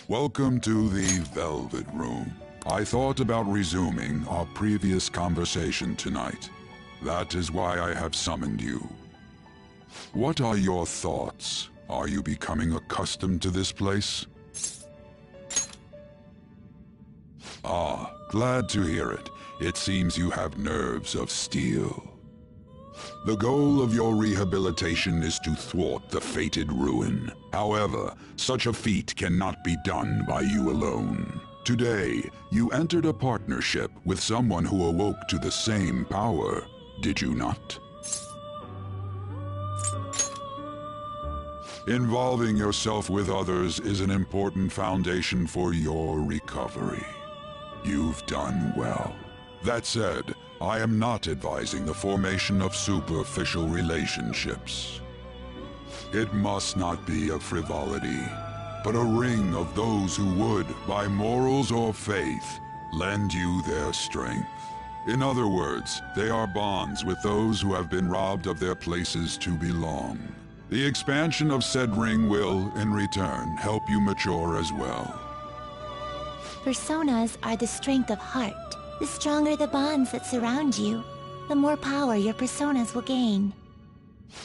Welcome to the Velvet Room. I thought about resuming our previous conversation tonight. That is why I have summoned you. What are your thoughts? Are you becoming accustomed to this place? Ah, glad to hear it. It seems you have nerves of steel. The goal of your rehabilitation is to thwart the fated ruin. However, such a feat cannot be done by you alone. Today, you entered a partnership with someone who awoke to the same power, did you not? Involving yourself with others is an important foundation for your recovery. You've done well. That said, I am not advising the formation of superficial relationships. It must not be a frivolity, but a ring of those who would, by morals or faith, lend you their strength. In other words, they are bonds with those who have been robbed of their places to belong. The expansion of said ring will, in return, help you mature as well. Personas are the strength of heart. The stronger the bonds that surround you, the more power your personas will gain.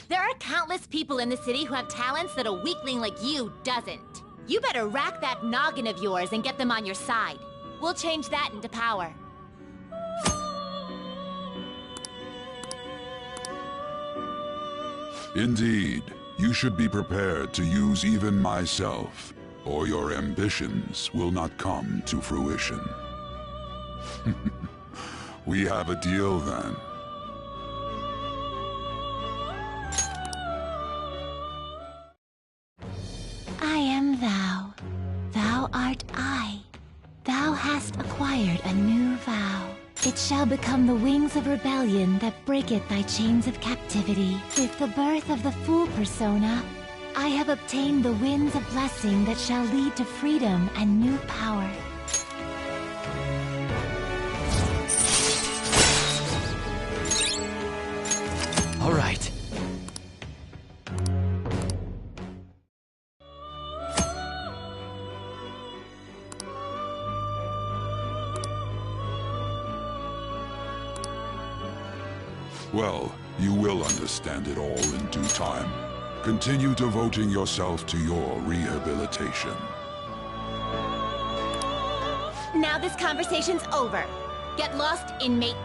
There are countless people in the city who have talents that a weakling like you doesn't. You better rack that noggin of yours and get them on your side. We'll change that into power. Indeed, you should be prepared to use even myself, or your ambitions will not come to fruition. We have a deal then. I am thou. Thou art I. Thou hast acquired a new vow. It shall become the wings of rebellion that breaketh thy chains of captivity. With the birth of the Fool persona, I have obtained the winds of blessing that shall lead to freedom and new power. All right. Well, you will understand it all in due time. Continue devoting yourself to your rehabilitation. Now this conversation's over. Get lost, inmate.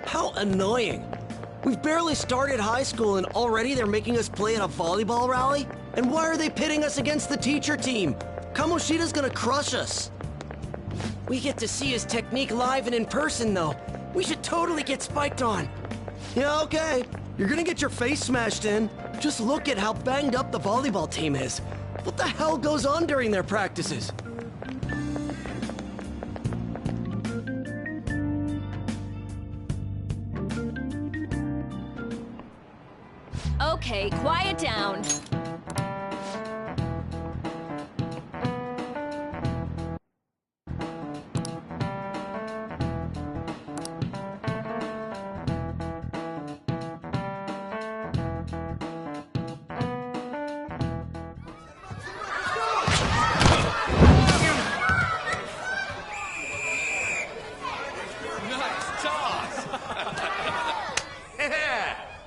How annoying. We've barely started high school and already they're making us play at a volleyball rally? And why are they pitting us against the teacher team? Kamoshida's gonna crush us. We get to see his technique live and in person, though. We should totally get spiked on. Yeah, okay. You're gonna get your face smashed in. Just look at how banged up the volleyball team is. What the hell goes on during their practices? Okay, quiet down.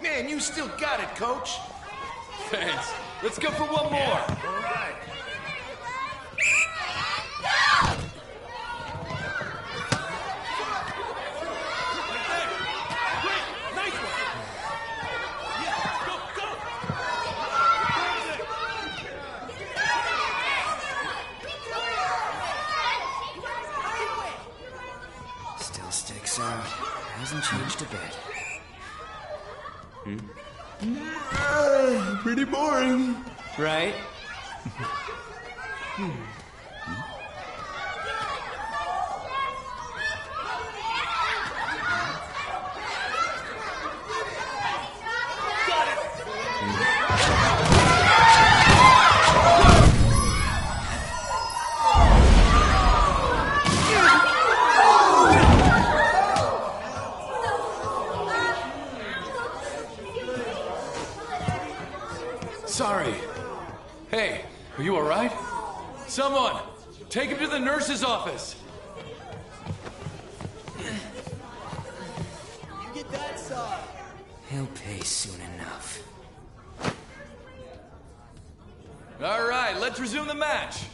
Man, you still got it, coach. Thanks. Let's go for one more. All right. Nice one. Yeah, go, go. Still sticks out. Hasn't changed a bit. Pretty boring. Right? Sorry. Hey, are you alright? Someone, take him to the nurse's office. You get that side. He'll pay soon enough. Alright, let's resume the match.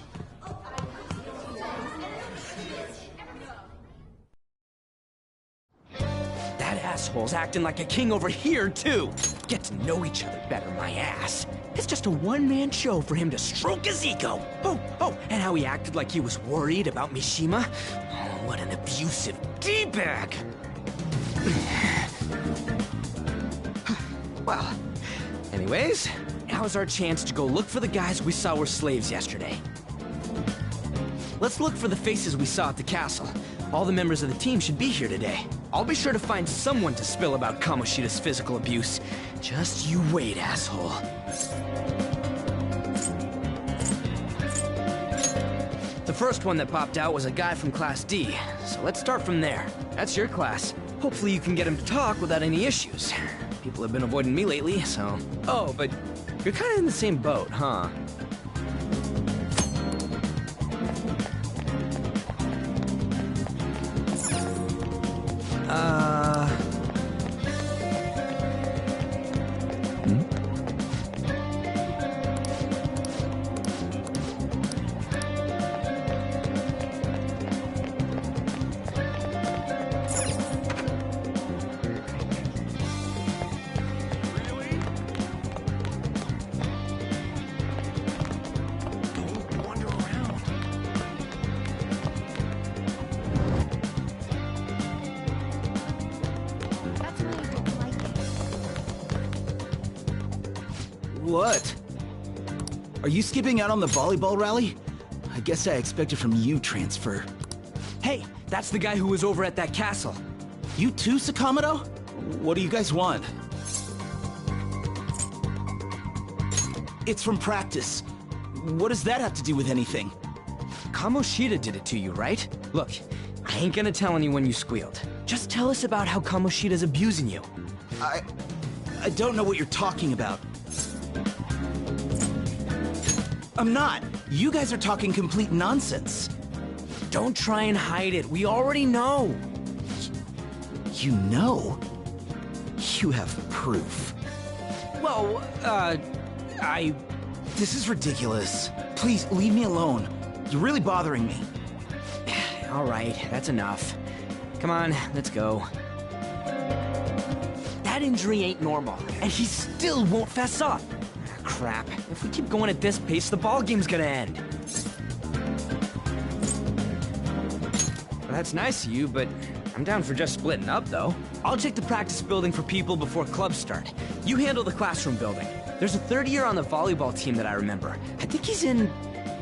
That asshole's acting like a king over here, too. Get to know each other better, my ass. It's just a one-man show for him to stroke his ego. Oh, and how he acted like he was worried about Mishima. Oh, what an abusive D-bag. Well, anyways, now's our chance to go look for the guys we saw were slaves yesterday. Let's look for the faces we saw at the castle. All the members of the team should be here today. I'll be sure to find someone to spill about Kamoshida's physical abuse. Just you wait, asshole. The first one that popped out was a guy from Class D, so let's start from there. That's your class. Hopefully you can get him to talk without any issues. People have been avoiding me lately, so... Oh, but you're kind of in the same boat, huh? What? Are you skipping out on the volleyball rally? I guess I expected from you, Transfer. Hey, that's the guy who was over at that castle. You too, Sakamoto? What do you guys want? It's from practice. What does that have to do with anything? Kamoshida did it to you, right? Look, I ain't gonna tell anyone you squealed. Just tell us about how Kamoshida's abusing you. I don't know what you're talking about. I'm not. You guys are talking complete nonsense. Don't try and hide it. We already know. You know? You have proof. Well, This is ridiculous. Please, leave me alone. You're really bothering me. All right, that's enough. Come on, let's go. That injury ain't normal, and he still won't fess up. Crap. If we keep going at this pace, the ball game's gonna end. Well, that's nice of you, but I'm down for just splitting up, though. I'll check the practice building for people before clubs start. You handle the classroom building. There's a third year on the volleyball team that I remember. I think he's in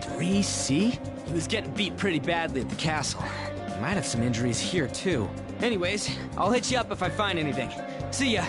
3C? He was getting beat pretty badly at the castle. He might have some injuries here, too. Anyways, I'll hit you up if I find anything. See ya.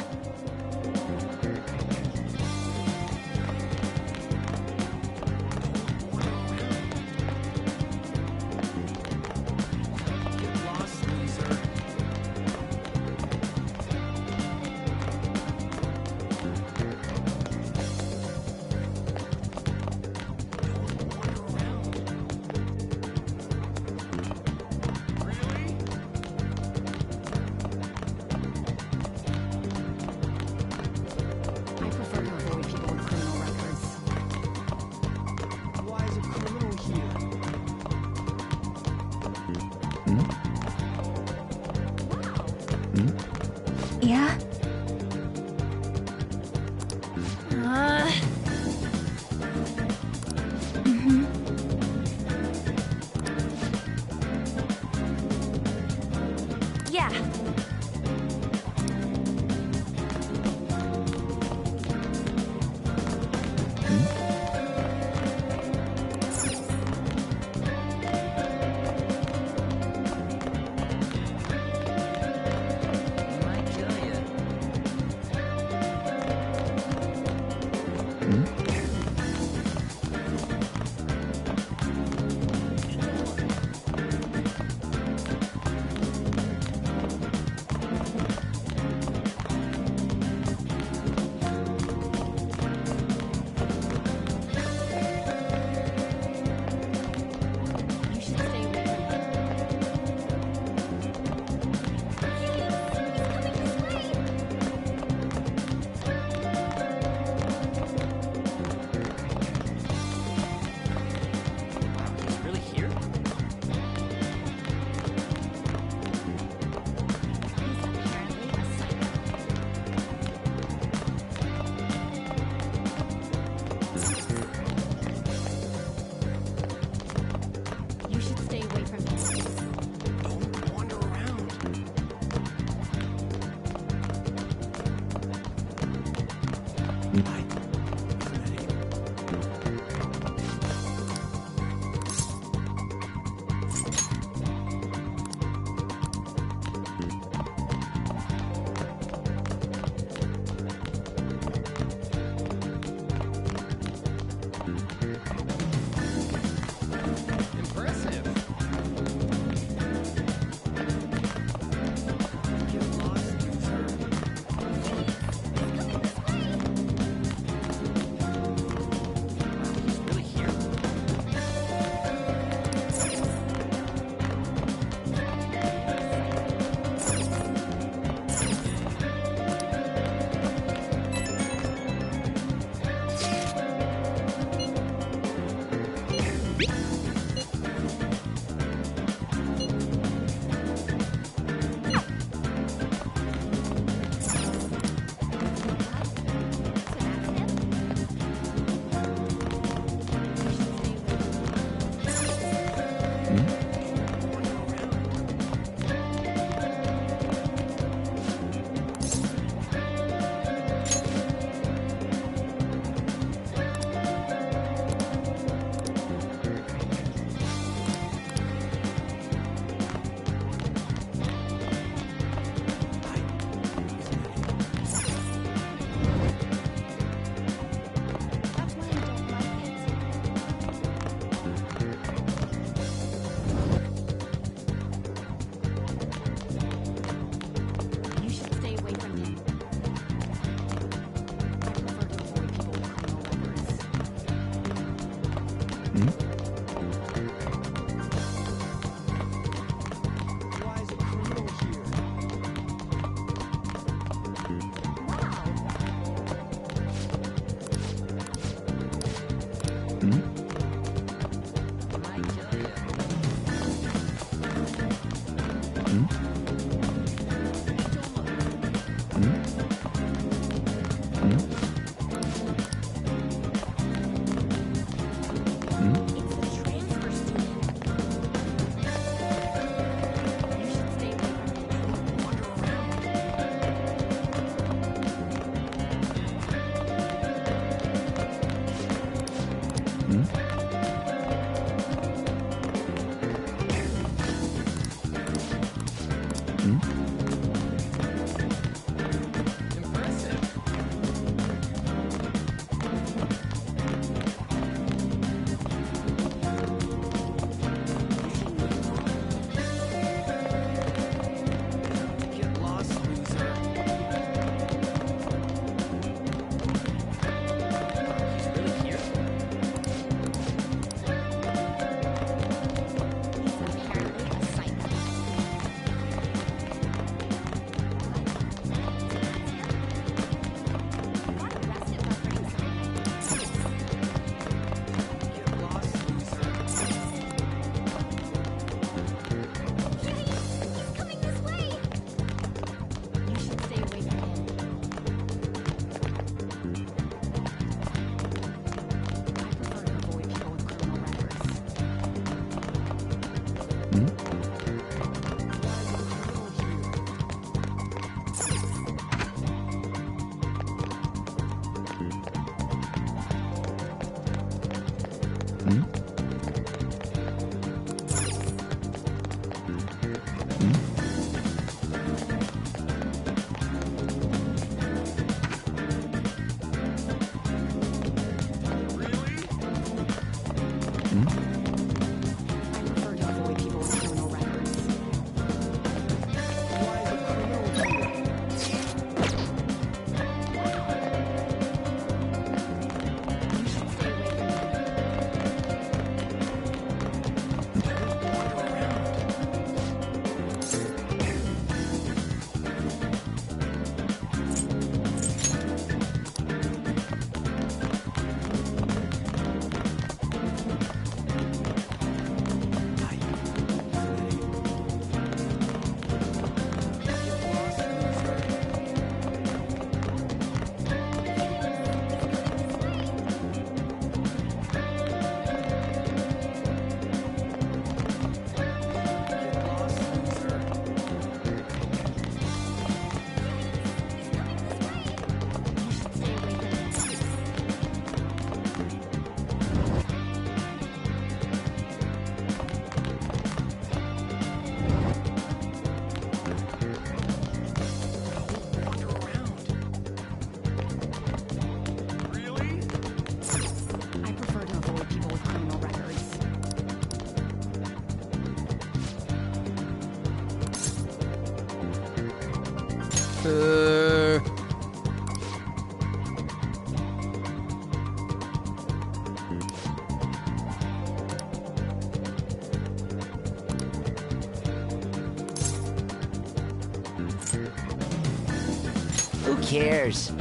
Who cares?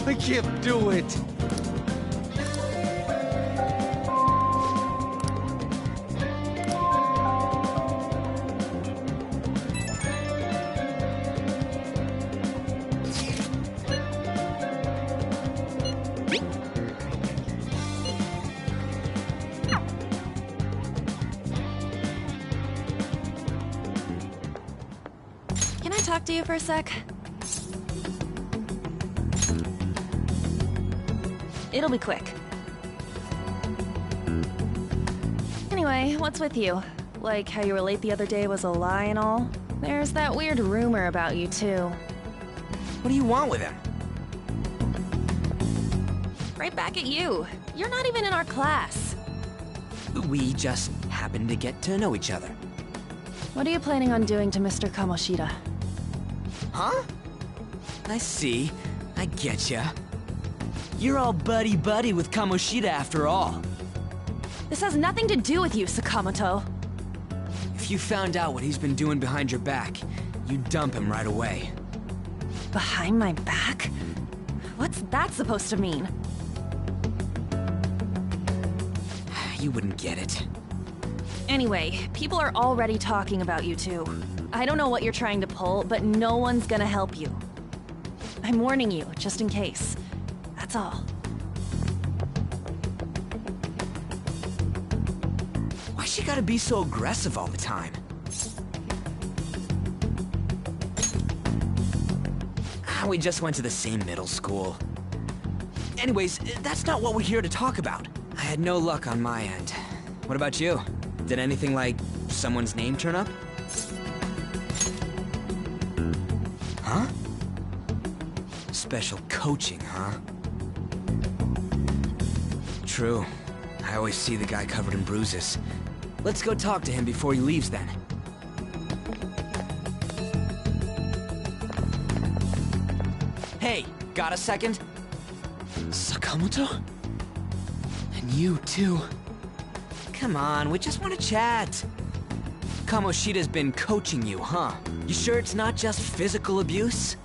I can't do it! talk to you for a sec? It'll be quick. Anyway, what's with you? Like how you were late the other day was a lie and all? There's that weird rumor about you, too. What do you want with him? Right back at you. You're not even in our class. We just happened to get to know each other. What are you planning on doing to Mr. Kamoshida? Huh? I see. I getcha. You're all buddy-buddy with Kamoshida after all. This has nothing to do with you, Sakamoto. If you found out what he's been doing behind your back, you'd dump him right away. Behind my back? What's that supposed to mean? You wouldn't get it. Anyway, people are already talking about you two. I don't know what you're trying to pull, but no one's gonna help you. I'm warning you, just in case. That's all. Why she gotta be so aggressive all the time? We just went to the same middle school. Anyways, that's not what we're here to talk about. I had no luck on my end. What about you? Did anything like someone's name turn up? Huh? Special coaching, huh? True. I always see the guy covered in bruises. Let's go talk to him before he leaves then. Hey, got a second? Sakamoto? And you too. Come on, we just want to chat. Kamoshida's been coaching you, huh? You sure it's not just physical abuse?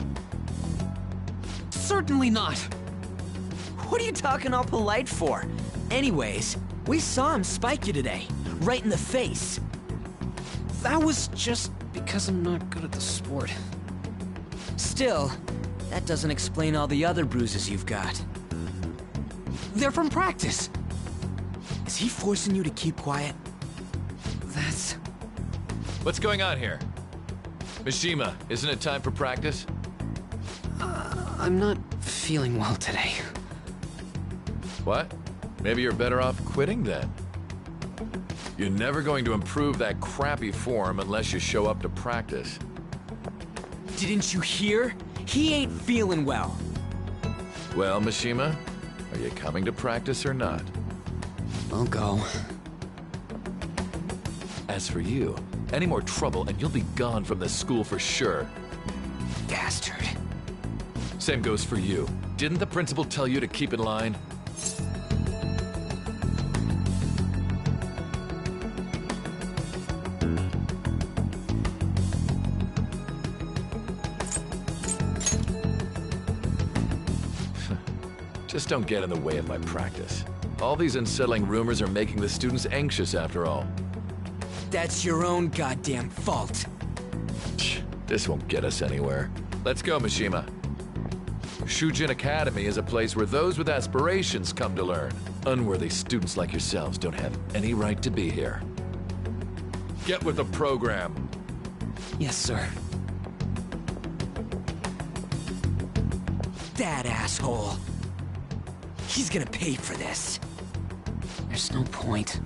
Certainly not. What are you talking all polite for? Anyways, we saw him spike you today, right in the face. That was just because I'm not good at the sport. Still, that doesn't explain all the other bruises you've got. They're from practice. Is he forcing you to keep quiet? That's... What's going on here? Mishima, isn't it time for practice? I'm not feeling well today. What? Maybe you're better off quitting then. You're never going to improve that crappy form unless you show up to practice. Didn't you hear? He ain't feeling well. Well, Mishima, are you coming to practice or not? I'll go. As for you, any more trouble and you'll be gone from this school for sure. Bastard. Same goes for you. Didn't the principal tell you to keep in line? Just don't get in the way of my practice. All these unsettling rumors are making the students anxious after all. That's your own goddamn fault. This won't get us anywhere. Let's go, Mishima. Shujin Academy is a place where those with aspirations come to learn. Unworthy students like yourselves don't have any right to be here. Get with the program. Yes, sir. That asshole. He's gonna pay for this. There's no point.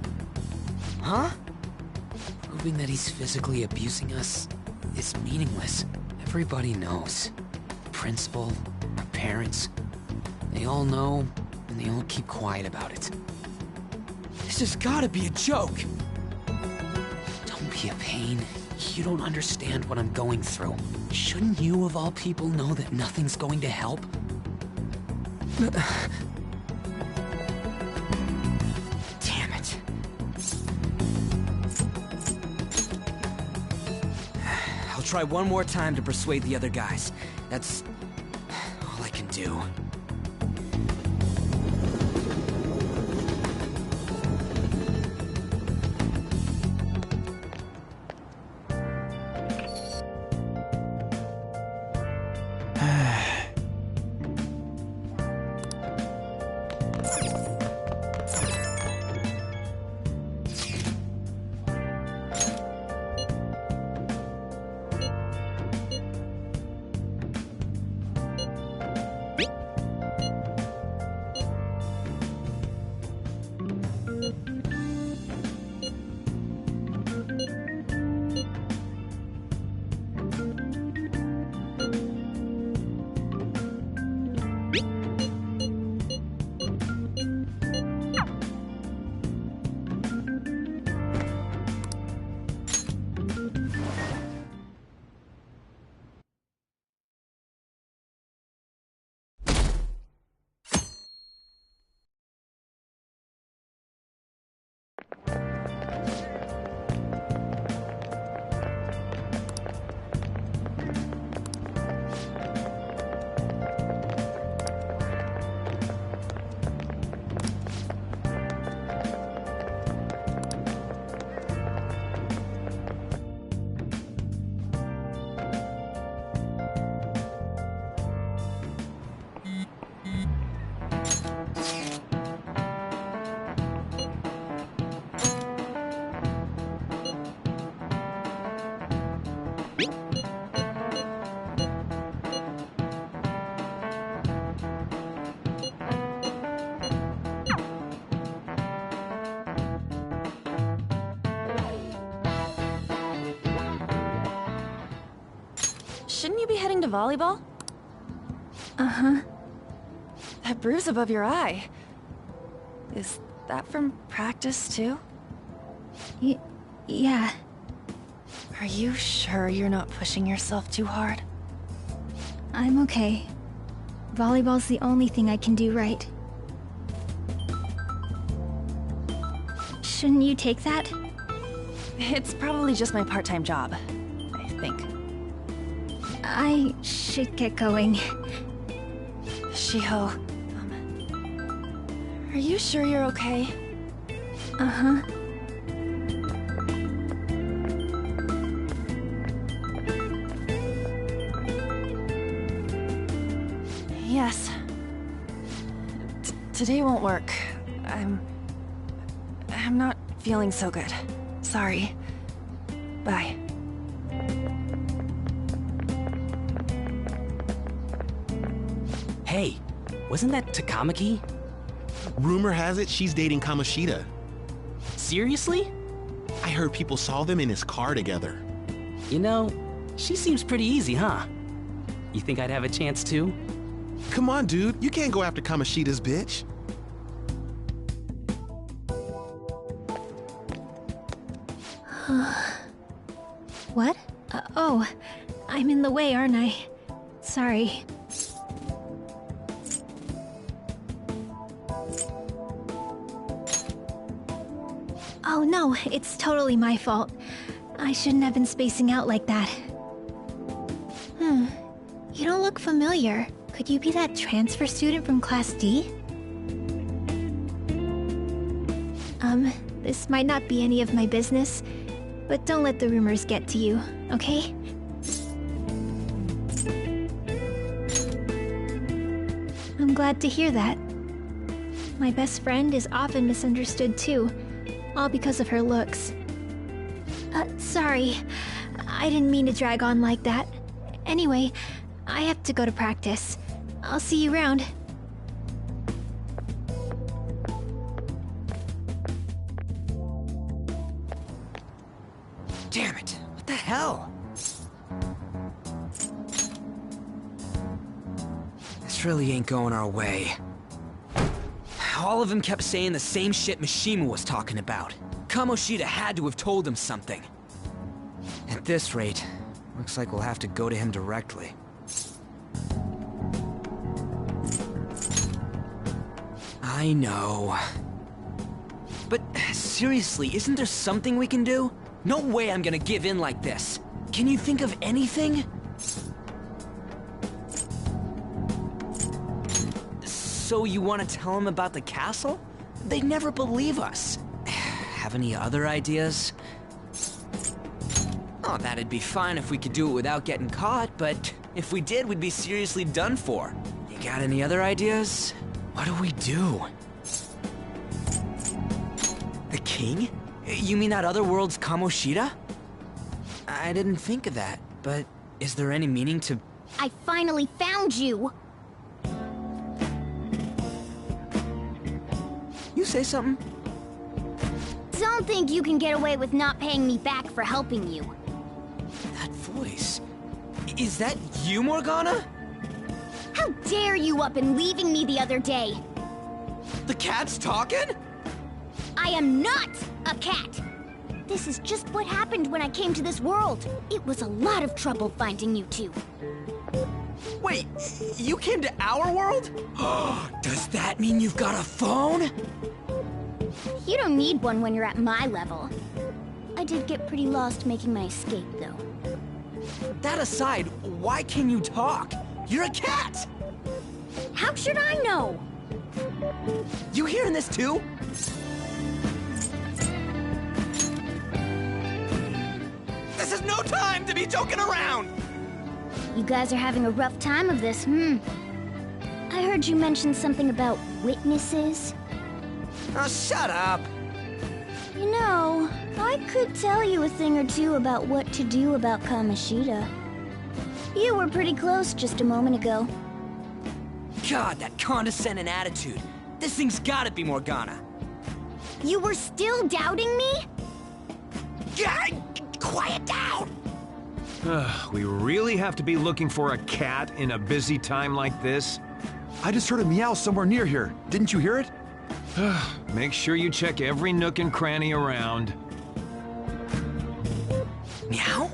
Huh? Proving that he's physically abusing us is meaningless. Everybody knows. The principal, our parents, they all know, and they all keep quiet about it. This has gotta be a joke. Don't be a pain. You don't understand what I'm going through. Shouldn't you, of all people, know that nothing's going to help? Damn it. I'll try one more time to persuade the other guys. That's all I can do. shouldn't you be heading to volleyball? Uh-huh. That bruise above your eye. Is that from practice, too? Yeah. Are you sure you're not pushing yourself too hard? I'm okay. Volleyball's the only thing I can do right. Shouldn't you take that? It's probably just my part-time job, I think. I should get going. Shiho, are you sure you're okay? Uh-huh. Yes. Today won't work. I'm not feeling so good. Sorry. Bye. Hey, wasn't that Takamaki? Rumor has it she's dating Kamoshida. Seriously? I heard people saw them in his car together. You know, she seems pretty easy, huh? You think I'd have a chance too? Come on, dude. You can't go after Kamoshida's bitch. What? Oh, I'm in the way, aren't I? Sorry. Oh no, it's totally my fault. I shouldn't have been spacing out like that. You don't look familiar. Could you be that transfer student from Class D? This might not be any of my business, but don't let the rumors get to you, okay? I'm glad to hear that. My best friend is often misunderstood too, all because of her looks. Sorry. I didn't mean to drag on like that. Anyway, I have to go to practice. I'll see you around. Damn it! What the hell? This really ain't going our way. All of them kept saying the same shit Mishima was talking about. Kamoshida had to have told him something. At this rate, looks like we'll have to go to him directly. I know. But seriously, isn't there something we can do? No way I'm gonna give in like this. Can you think of anything? So you want to tell them about the castle? They'd never believe us. Have any other ideas? Oh, that'd be fine if we could do it without getting caught, but if we did, we'd be seriously done for. You got any other ideas? What do we do? The king? You mean that other world's Kamoshida? I didn't think of that, but is there any meaning to... I finally found you! You say something? Don't think you can get away with not paying me back for helping you. That voice... Is that you, Morgana? How dare you up and leaving me the other day? The cat's talking? I am not a cat! This is just what happened when I came to this world. It was a lot of trouble finding you two. Wait, you came to our world? Does that mean you've got a phone? You don't need one when you're at my level. I did get pretty lost making my escape, though. That aside, why can you talk? You're a cat! How should I know? You hearing this too? This is no time to be joking around! You guys are having a rough time of this, I heard you mention something about witnesses. Oh, shut up! You know, I could tell you a thing or two about what to do about Kamoshida. You were pretty close just a moment ago. God, that condescending attitude. This thing's gotta be Morgana. You were still doubting me? Yeah, quiet down! We really have to be looking for a cat in a busy time like this? I just heard a meow somewhere near here. Didn't you hear it? Make sure you check every nook and cranny around. Meow?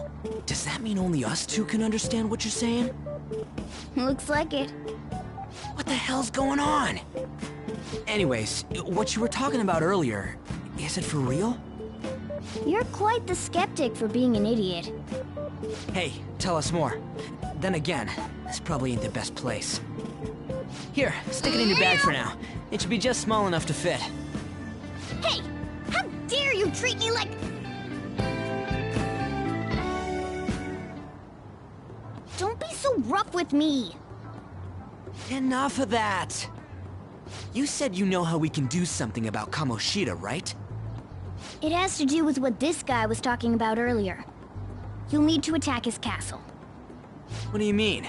Does that mean only us two can understand what you're saying? Looks like it. What the hell's going on? Anyways, what you were talking about earlier, is it for real? You're quite the skeptic for being an idiot. Hey, tell us more. Then again, this probably ain't the best place. Here, stick it in your bag for now. It should be just small enough to fit. Hey! How dare you treat me like... Don't be so rough with me! Enough of that! You said you know how we can do something about Kamoshida, right? It has to do with what this guy was talking about earlier. You'll need to attack his castle. What do you mean?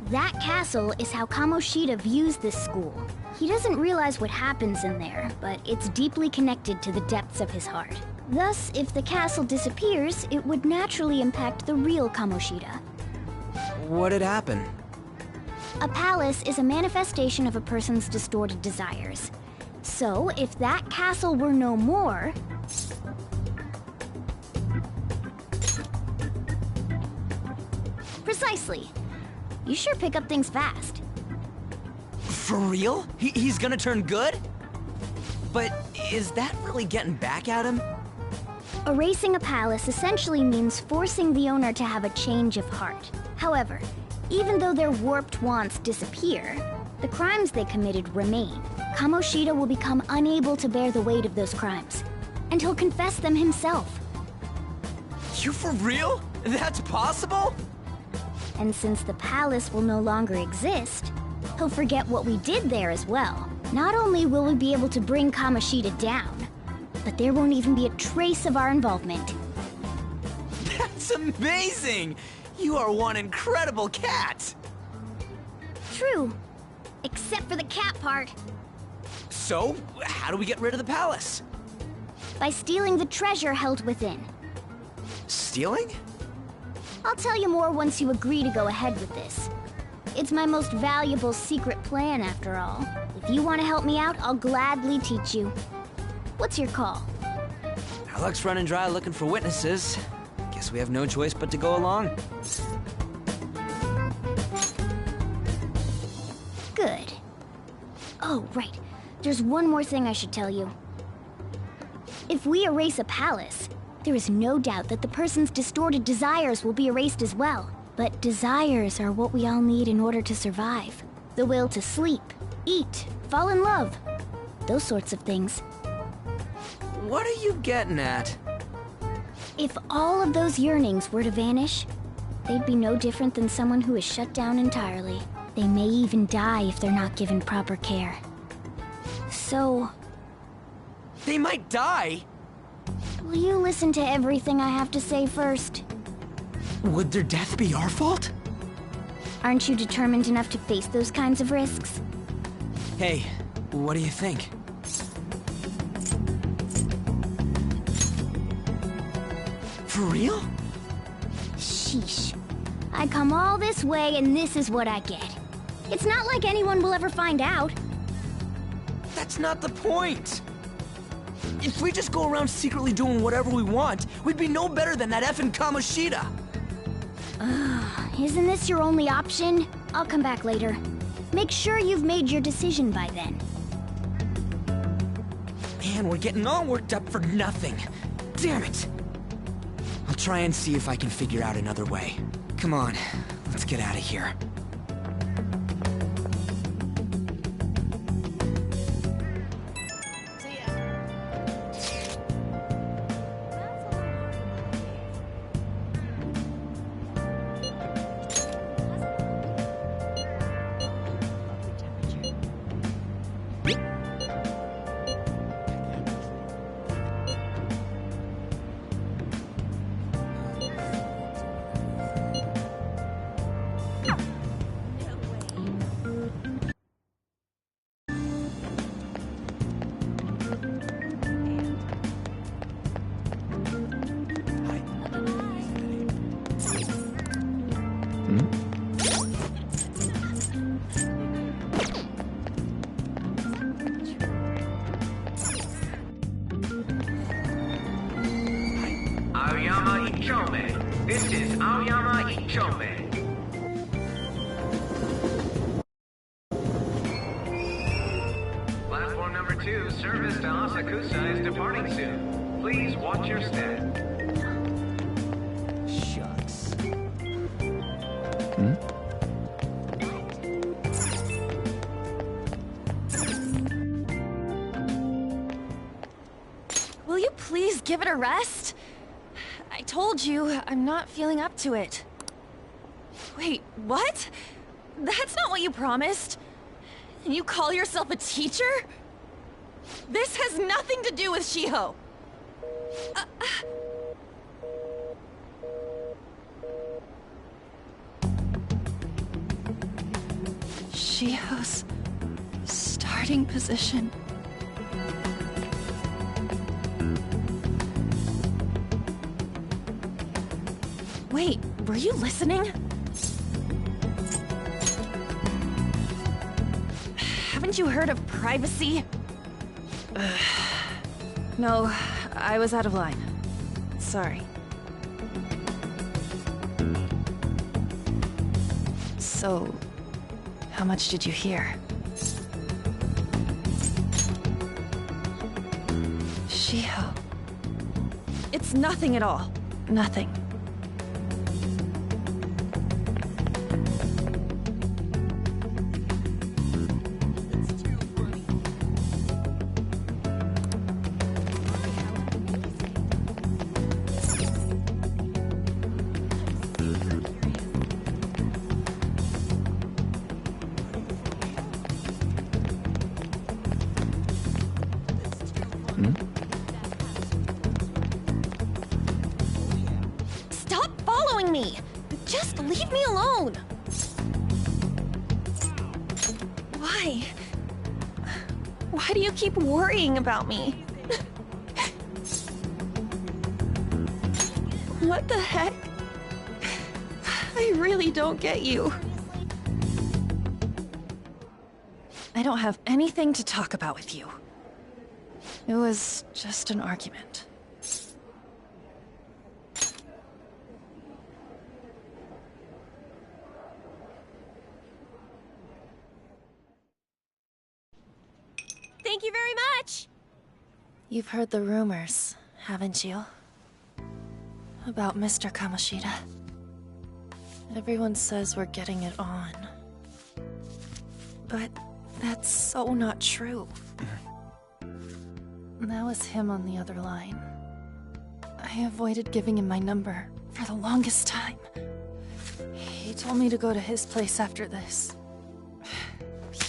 That castle is how Kamoshida views this school. He doesn't realize what happens in there, but it's deeply connected to the depths of his heart. Thus, if the castle disappears, it would naturally impact the real Kamoshida. What'd happen? A palace is a manifestation of a person's distorted desires. So, if that castle were no more... Precisely. You sure pick up things fast. For real? He's gonna turn good? But is that really getting back at him? Erasing a palace essentially means forcing the owner to have a change of heart. However, even though their warped wants disappear, the crimes they committed remain. Kamoshida will become unable to bear the weight of those crimes, and he'll confess them himself. You for real? That's possible? And since the palace will no longer exist, he'll forget what we did there as well. Not only will we be able to bring Kamoshida down, but there won't even be a trace of our involvement. That's amazing! You are one incredible cat! True. Except for the cat part. So, how do we get rid of the palace? By stealing the treasure held within. Stealing? I'll tell you more once you agree to go ahead with this. It's my most valuable secret plan, after all. If you want to help me out, I'll gladly teach you. What's your call? Our luck's running dry looking for witnesses. Guess we have no choice but to go along. Good. Oh, right. There's one more thing I should tell you. If we erase a palace, there is no doubt that the person's distorted desires will be erased as well. But desires are what we all need in order to survive. The will to sleep, eat, fall in love. Those sorts of things. What are you getting at? If all of those yearnings were to vanish, they'd be no different than someone who is shut down entirely. They may even die if they're not given proper care. So... They might die? Will you listen to everything I have to say first? Would their death be our fault? Aren't you determined enough to face those kinds of risks? Hey, what do you think? For real? Sheesh. I come all this way and this is what I get. It's not like anyone will ever find out. That's not the point! If we just go around secretly doing whatever we want, we'd be no better than that effing Kamoshida! Isn't this your only option? I'll come back later. Make sure you've made your decision by then. Man, we're getting all worked up for nothing. Damn it! I'll try and see if I can figure out another way. Come on, let's get out of here. Ichome. This is Aoyama Ichome. Platform number 2, service to Asakusa is departing soon. Please watch your step. Shucks. Will you please give it a rest? I told you, I'm not feeling up to it. Wait, what? That's not what you promised. And you call yourself a teacher? This has nothing to do with Shiho. Shiho's starting position. Wait, were you listening? Haven't you heard of privacy? No, I was out of line. Sorry. So, how much did you hear? Shiho. It's nothing at all. Nothing. Stop following me! Just leave me alone! Why? Why do you keep worrying about me? What the heck? I really don't get you. I don't have anything to talk about with you. It was just an argument. Thank you very much! You've heard the rumors, haven't you? About Mr. Kamoshida. Everyone says we're getting it on. But that's so not true. That was him on the other line. I avoided giving him my number for the longest time. He told me to go to his place after this.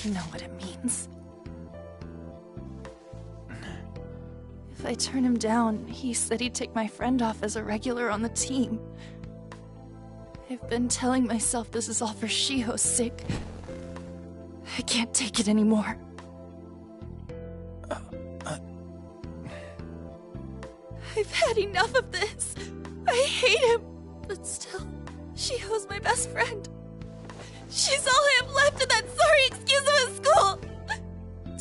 You know what it means. If I turn him down, he said he'd take my friend off as a regular on the team. I've been telling myself this is all for Shiho's sake. I can't take it anymore. I've had enough of this. I hate him. But still, Shiho's my best friend. She's all I have left in that sorry excuse of a school.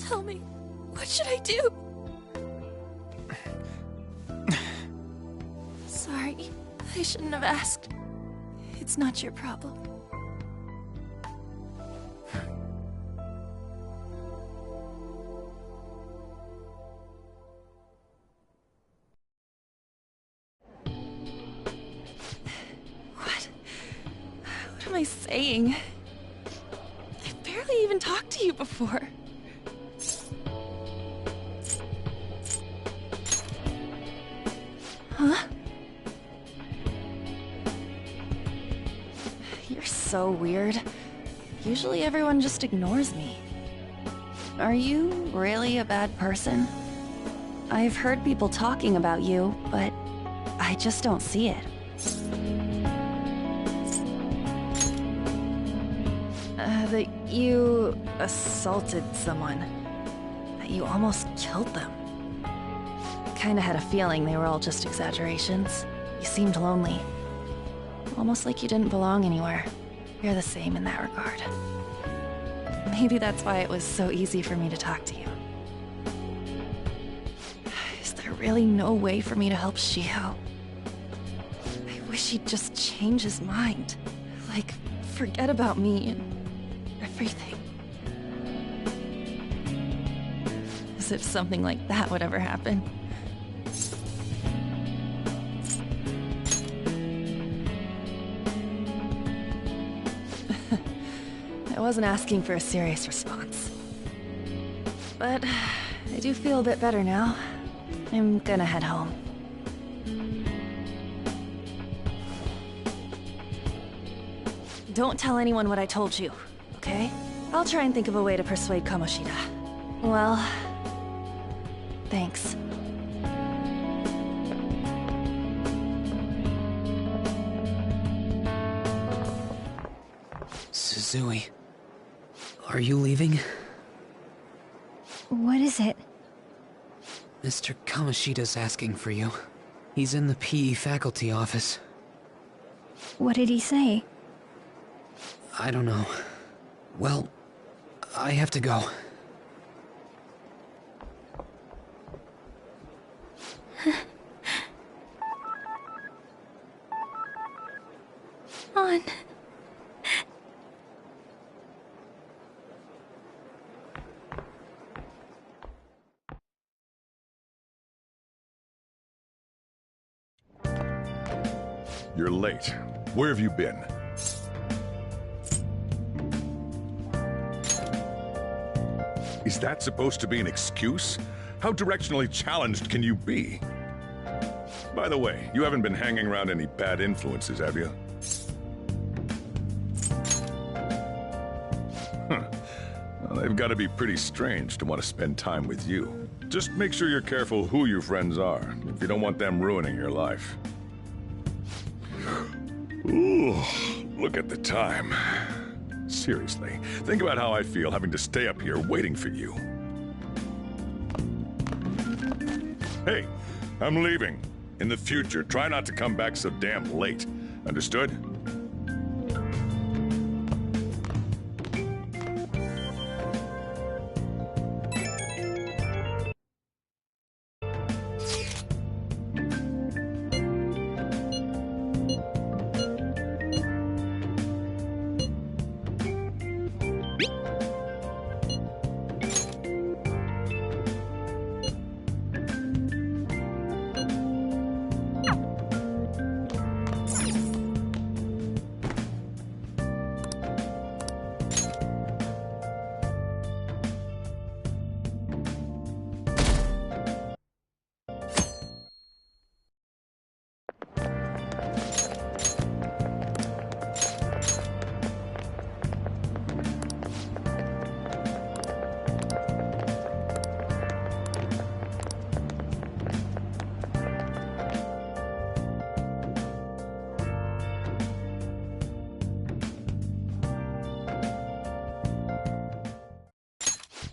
Tell me, what should I do? Sorry, I shouldn't have asked. It's not your problem. What am I saying? I've barely even talked to you before. Huh? You're so weird. Usually everyone just ignores me. Are you really a bad person? I've heard people talking about you, but I just don't see it. That you assaulted someone. That you almost killed them. Kinda had a feeling they were all just exaggerations. You seemed lonely. Almost like you didn't belong anywhere. You're the same in that regard. Maybe that's why it was so easy for me to talk to you. Is there really no way for me to help Shiho? wish he'd just change his mind. Like, forget about me and everything. As if something like that would ever happen. I wasn't asking for a serious response. But I do feel a bit better now. I'm gonna head home. Don't tell anyone what I told you, okay? I'll try and think of a way to persuade Kamoshida. Well, thanks. Suzui, are you leaving? What is it? Mr. Kamoshida's asking for you. He's in the PE faculty office. What did he say? I don't know. Well, I have to go. On. You're late. Where have you been? Is that supposed to be an excuse? How directionally challenged can you be? By the way, you haven't been hanging around any bad influences, have you? Huh. Well, they've got to be pretty strange to want to spend time with you. Just make sure you're careful who your friends are, if you don't want them ruining your life. Ooh, look at the time. Seriously, think about how I feel having to stay up here waiting for you. Hey, I'm leaving. In the future, try not to come back so damn late. Understood?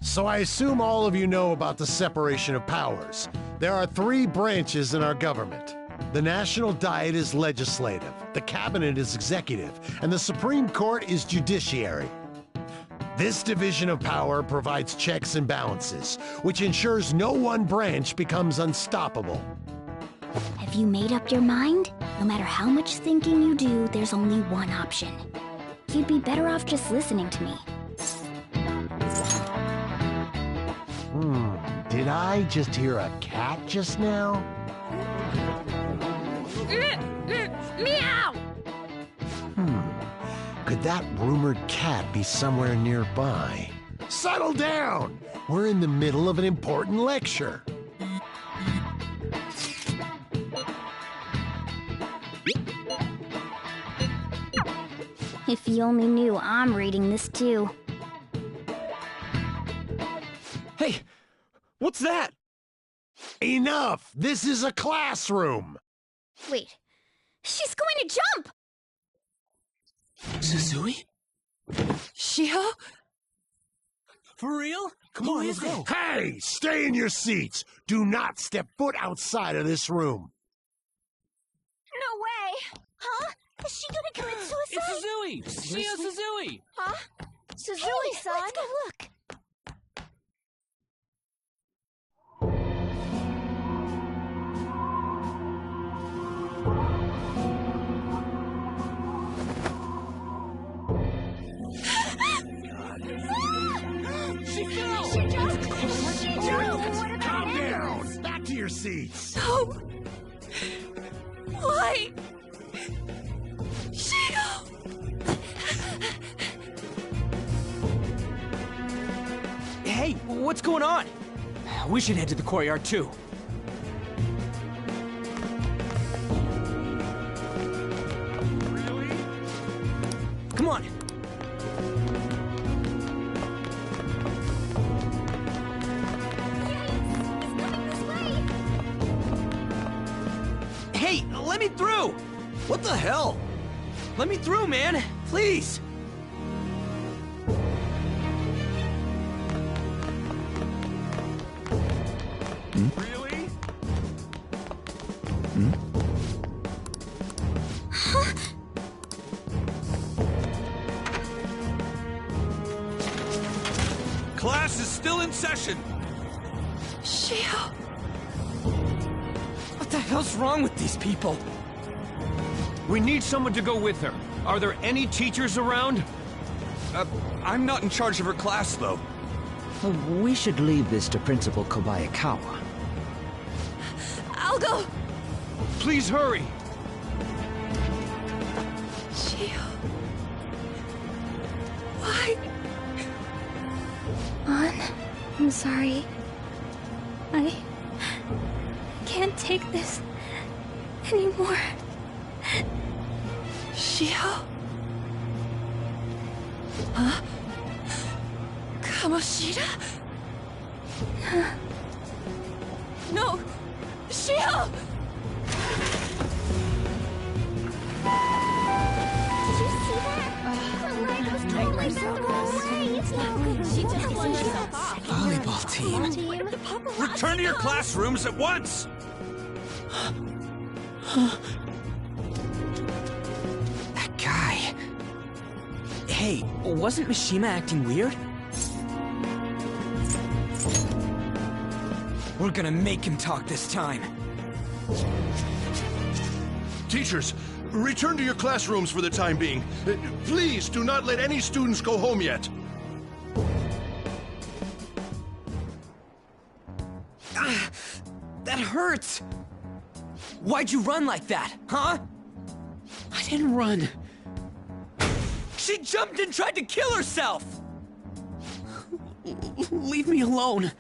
So I assume all of you know about the separation of powers. There are 3 branches in our government. The National Diet is legislative, the Cabinet is executive, and the Supreme Court is judiciary. This division of power provides checks and balances, which ensures no one branch becomes unstoppable. Have you made up your mind? No matter how much thinking you do, there's only one option. You'd be better off just listening to me. Did I just hear a cat just now? Meow! Could that rumored cat be somewhere nearby? Settle down! We're in the middle of an important lecture. If you only knew I'm reading this too. Hey, what's that? Enough! This is a classroom! Wait, she's going to jump! Suzui? Shiho? For real? Come on, let's go. Hey, stay in your seats! Do not step foot outside of this room. No way! Huh? Is she gonna commit suicide? It's Suzui! Shio Suzui! Huh? Suzui-san? Let's go look. No! Why? Shio! Hey, what's going on? We should head to the courtyard too. Come on. Hey, let me through! What the hell? Let me through, man! Please! Really? Class is still in session. Shio. What the hell's wrong with these people? We need someone to go with her. Are there any teachers around? I'm not in charge of her class, though. We should leave this to Principal Kobayakawa. I'll go. Please hurry. Shio. Why? An, I'm sorry. I can't take this anymore. Shio? Huh? Kamoshida? No! Shio! Did you see that? Her leg was totally so away. It's not good. She just let herself off. Volleyball team. Return to your classrooms at once! That guy. Hey, wasn't Mishima acting weird? We're gonna make him talk this time. Teachers, return to your classrooms for the time being. Please do not let any students go home yet. That hurts! Why'd you run like that, huh? I didn't run. She jumped and tried to kill herself! Leave me alone.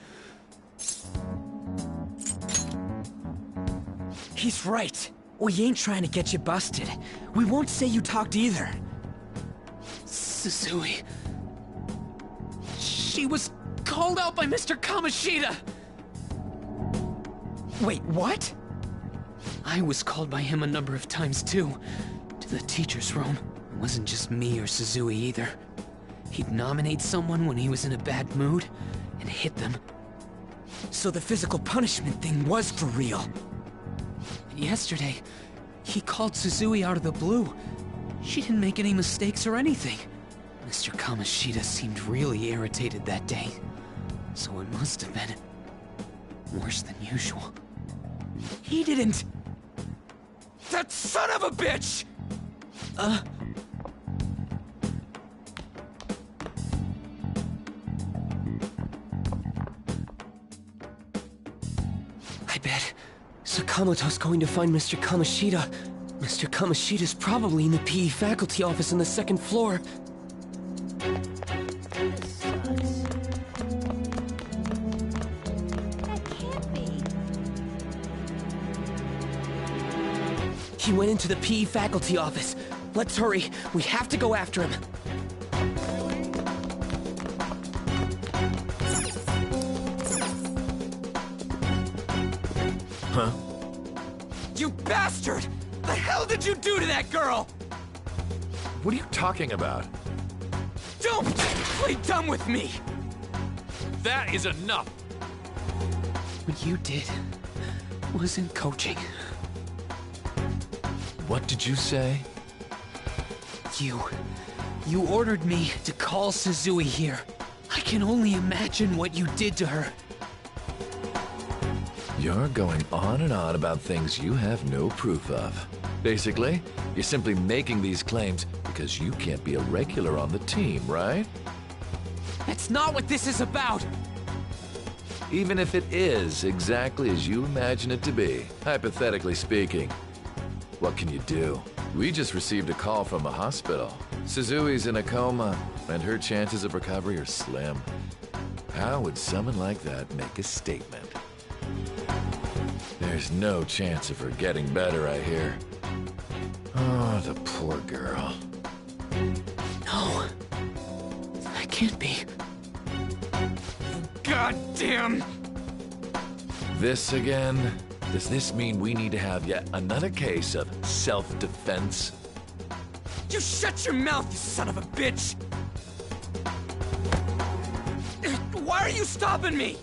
He's right. We ain't trying to get you busted. We won't say you talked either. Susui. She was called out by Mr. Kamoshida. Wait, what? I was called by him a number of times too. To the teacher's room. It wasn't just me or Susui either. He'd nominate someone when he was in a bad mood and hit them. So the physical punishment thing was for real. Yesterday, he called Susui out of the blue. She didn't make any mistakes or anything. Mr. Kamoshida seemed really irritated that day. So it must have been worse than usual. He didn't... That son of a bitch! I bet Sakamoto's going to find Mr. Kamoshida. Mr. Kamoshida's probably in the PE faculty office on the second floor. He went into the PE faculty office. Let's hurry. We have to go after him. Huh? You bastard! The hell did you do to that girl? What are you talking about? Don't play dumb with me! That is enough! What you did wasn't coaching. What did you say? You ordered me to call Susui here. I can only imagine what you did to her. You're going on and on about things you have no proof of. Basically, you're simply making these claims because you can't be a regular on the team, right? That's not what this is about! Even if it is exactly as you imagine it to be, hypothetically speaking. What can you do? We just received a call from a hospital. Suzui's in a coma, and her chances of recovery are slim. How would someone like that make a statement? There's no chance of her getting better, I hear. Oh, the poor girl. No. That can't be. God damn! This again? Does this mean we need to have yet another case of self-defense? You shut your mouth, you son of a bitch! Why are you stopping me?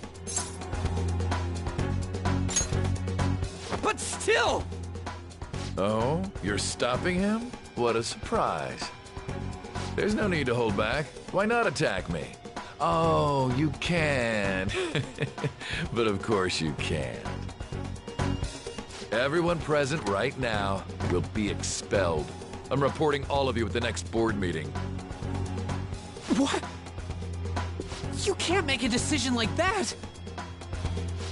But still! Oh, you're stopping him? What a surprise. There's no need to hold back. Why not attack me? Oh, you can. But of course you can't. Everyone present right now will be expelled. I'm reporting all of you at the next board meeting. What? You can't make a decision like that!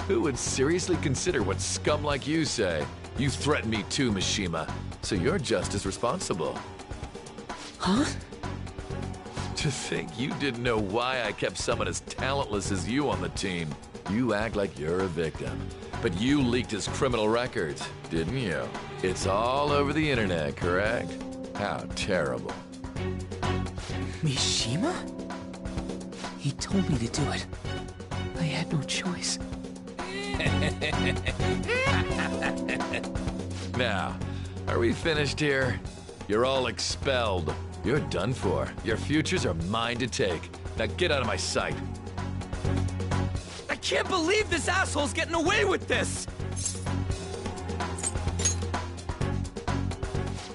Who would seriously consider what scum like you say? You threatened me too, Mishima, so you're just as responsible. Huh? To think you didn't know why I kept someone as talentless as you on the team. You act like you're a victim. But you leaked his criminal records, didn't you? It's all over the internet, correct? How terrible. Mishima? He told me to do it. I had no choice. Now, are we finished here? You're all expelled. You're done for. Your futures are mine to take. Now get out of my sight. I can't believe this asshole's getting away with this!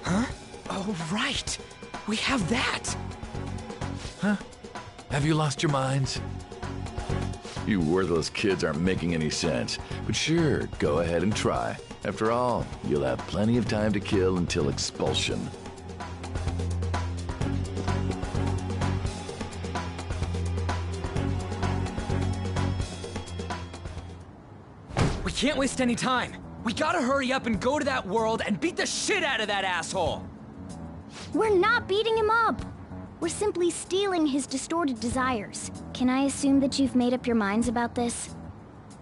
Huh? Oh, right. We have that. Huh? Have you lost your minds? You worthless kids aren't making any sense. But sure, go ahead and try. After all, you'll have plenty of time to kill until expulsion. We can't waste any time. We gotta hurry up and go to that world and beat the shit out of that asshole! We're not beating him up! We're simply stealing his distorted desires. Can I assume that you've made up your minds about this?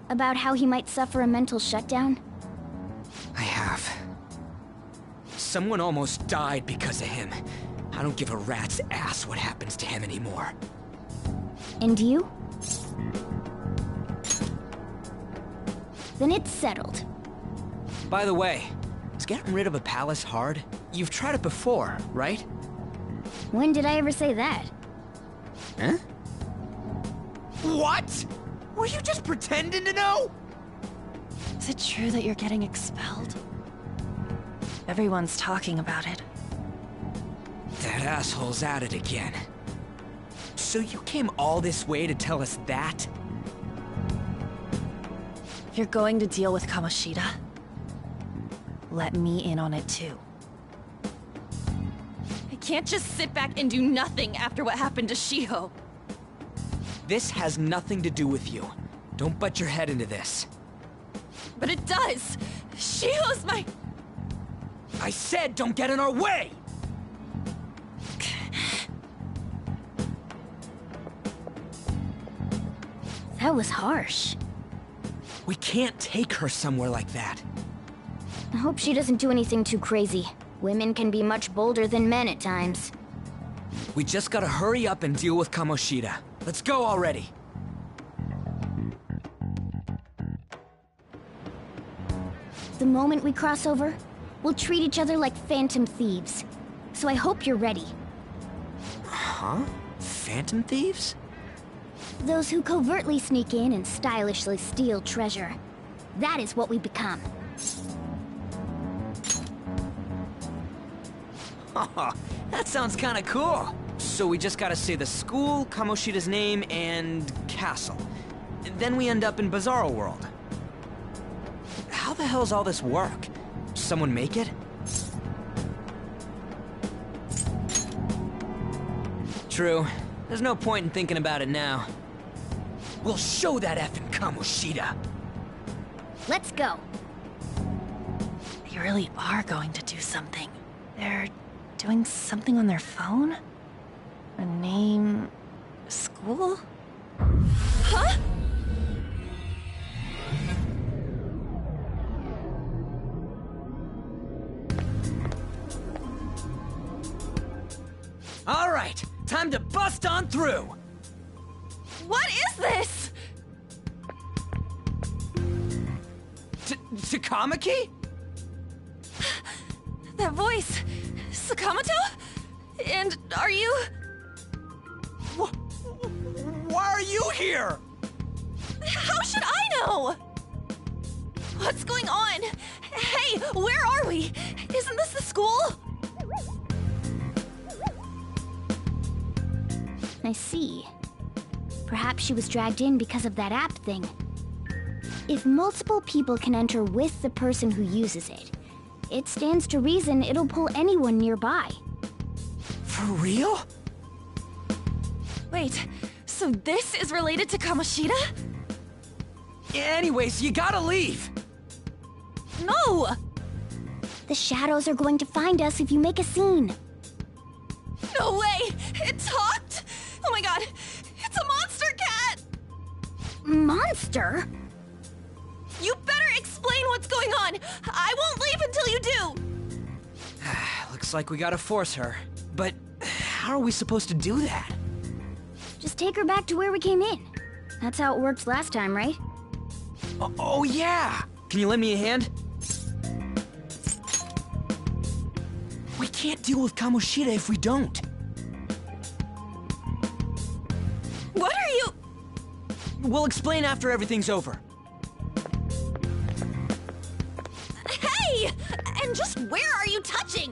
About how he might suffer a mental shutdown? I have. Someone almost died because of him. I don't give a rat's ass what happens to him anymore. And you? Then it's settled. By the way, is getting rid of a palace hard? You've tried it before, right? When did I ever say that? Huh? What? Were you just pretending to know? Is it true that you're getting expelled? Everyone's talking about it. That asshole's at it again. So you came all this way to tell us that? If you're going to deal with Kamoshida, let me in on it too. I can't just sit back and do nothing after what happened to Shiho. This has nothing to do with you. Don't butt your head into this. But it does! Shiho's my... I said don't get in our way! That was harsh. We can't take her somewhere like that. I hope she doesn't do anything too crazy. Women can be much bolder than men at times. We just gotta hurry up and deal with Kamoshida. Let's go already. The moment we cross over, we'll treat each other like phantom thieves. So I hope you're ready. Huh? Phantom thieves? Those who covertly sneak in and stylishly steal treasure. That is what we become. That sounds kinda cool. So we just gotta say the school, Kamoshida's name, and castle. And then we end up in Bizarro World. How the hell's all this work? Someone make it? True. There's no point in thinking about it now. We'll show that effing Kamoshida. Let's go. They really are going to do something. They're doing something on their phone? A name... school? Huh? All right, time to bust on through. What is this? Takamaki? That voice... Sakamoto? And are you... Why are you here? How should I know? What's going on? Hey, where are we? Isn't this the school? I see. Perhaps she was dragged in because of that app thing. If multiple people can enter with the person who uses it, it stands to reason it'll pull anyone nearby. For real? Wait, so this is related to Kamoshida? Anyways, you gotta leave. No! The shadows are going to find us if you make a scene. No way! It talked? Oh my god, it's a monster cat! Monster? You better explain what's going on! I won't leave until you do! Looks like we gotta force her. But how are we supposed to do that? Just take her back to where we came in. That's how it worked last time, right? Oh yeah! Can you lend me a hand? We can't deal with Kamoshida if we don't. What are you... We'll explain after everything's over. Hey! And just where are you touching?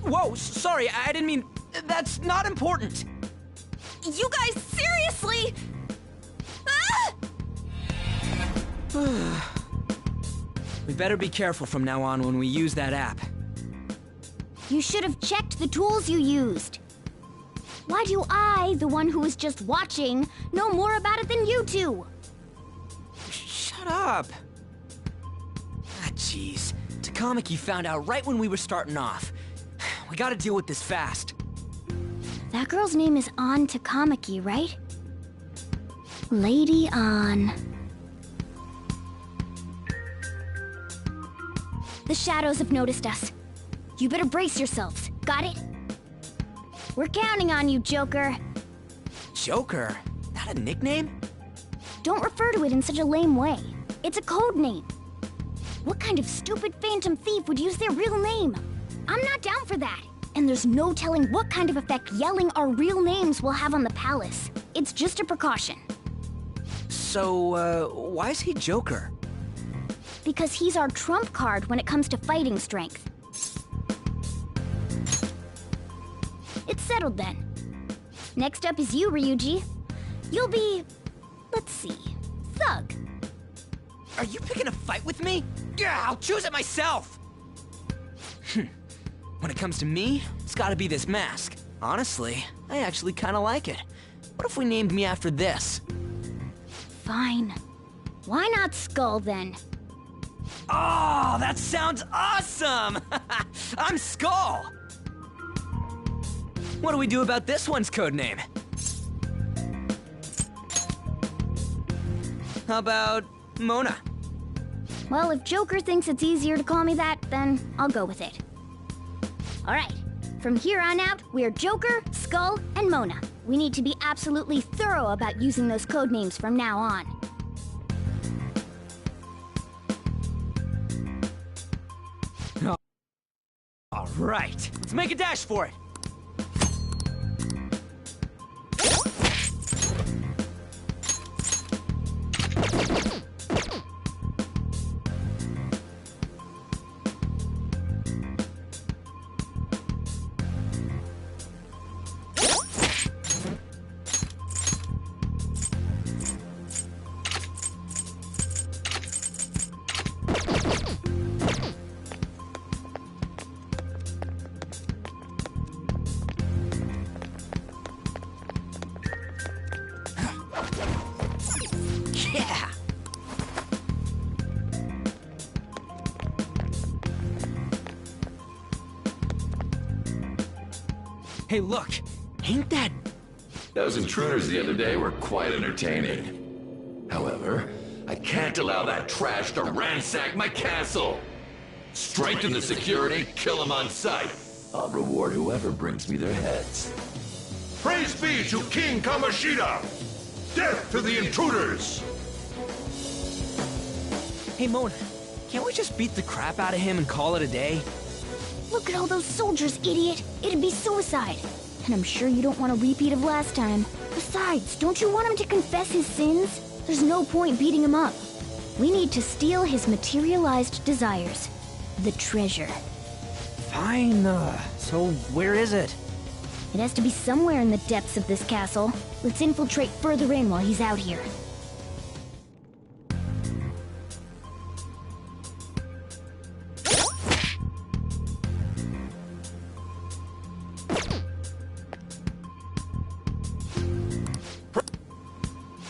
Whoa, sorry, I didn't mean... That's not important. You guys, seriously? Ah! We better be careful from now on when we use that app. You should have checked the tools you used. Why do I, the one who was just watching, know more about it than you two? Shut up. Jeez. Takamaki found out right when we were starting off. We gotta deal with this fast. That girl's name is An Takamaki, right? Lady An. The shadows have noticed us. You better brace yourselves. Got it? We're counting on you, Joker. Joker? That a nickname? Don't refer to it in such a lame way. It's a code name. What kind of stupid phantom thief would use their real name? I'm not down for that. And there's no telling what kind of effect yelling our real names will have on the palace. It's just a precaution. So, why is he Joker? Because he's our trump card when it comes to fighting strength. It's settled then. Next up is you, Ryuji. You'll be... let's see... Thug. Are you picking a fight with me? Yeah, I'll choose it myself! When it comes to me, it's gotta be this mask. Honestly, I actually kinda like it. What if we named me after this? Fine. Why not Skull, then? Oh, that sounds awesome! I'm Skull! What do we do about this one's codename? How about Mona? Well, if Joker thinks it's easier to call me that, then I'll go with it. Alright, from here on out, we're Joker, Skull, and Mona. We need to be absolutely thorough about using those codenames from now on. Alright, let's make a dash for it! Hey, look! Ain't that... Those intruders the other day were quite entertaining. However, I can't allow that trash to ransack my castle! Strengthen the security, kill them on sight. I'll reward whoever brings me their heads. Praise be to King Kamoshida! Death to the intruders! Hey, Mona, can't we just beat the crap out of him and call it a day? Look at all those soldiers, idiot! It'd be suicide. And I'm sure you don't want a repeat of last time. Besides, don't you want him to confess his sins? There's no point beating him up. We need to steal his materialized desires. The treasure. Fine, so where is it? It has to be somewhere in the depths of this castle. Let's infiltrate further in while he's out here.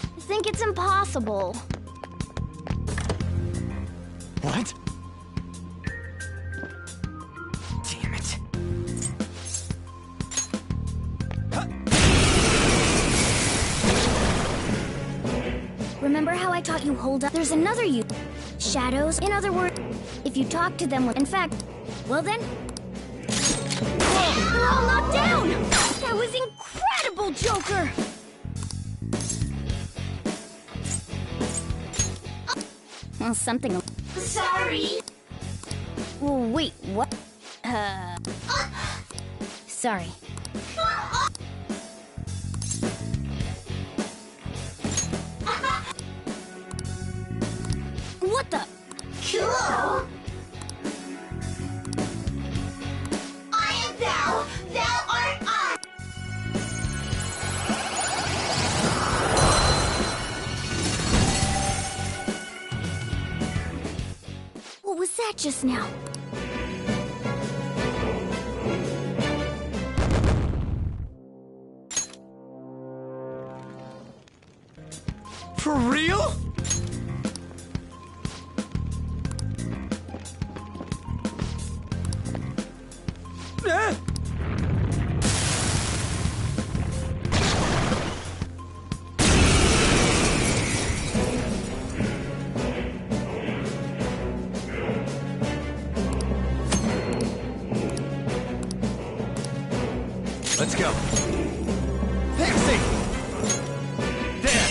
I think it's impossible. What? Damn it. Remember how I taught you hold up? There's another you. Shadows. In other words, if you talk to them, in fact, well then... They're all knocked down! That was incredible, Joker! Well, something... Sorry! Well, wait, what? Sorry. What the? Cool! I am thou, thou art I! What was that just now? For real? Let's go. Pixie! There!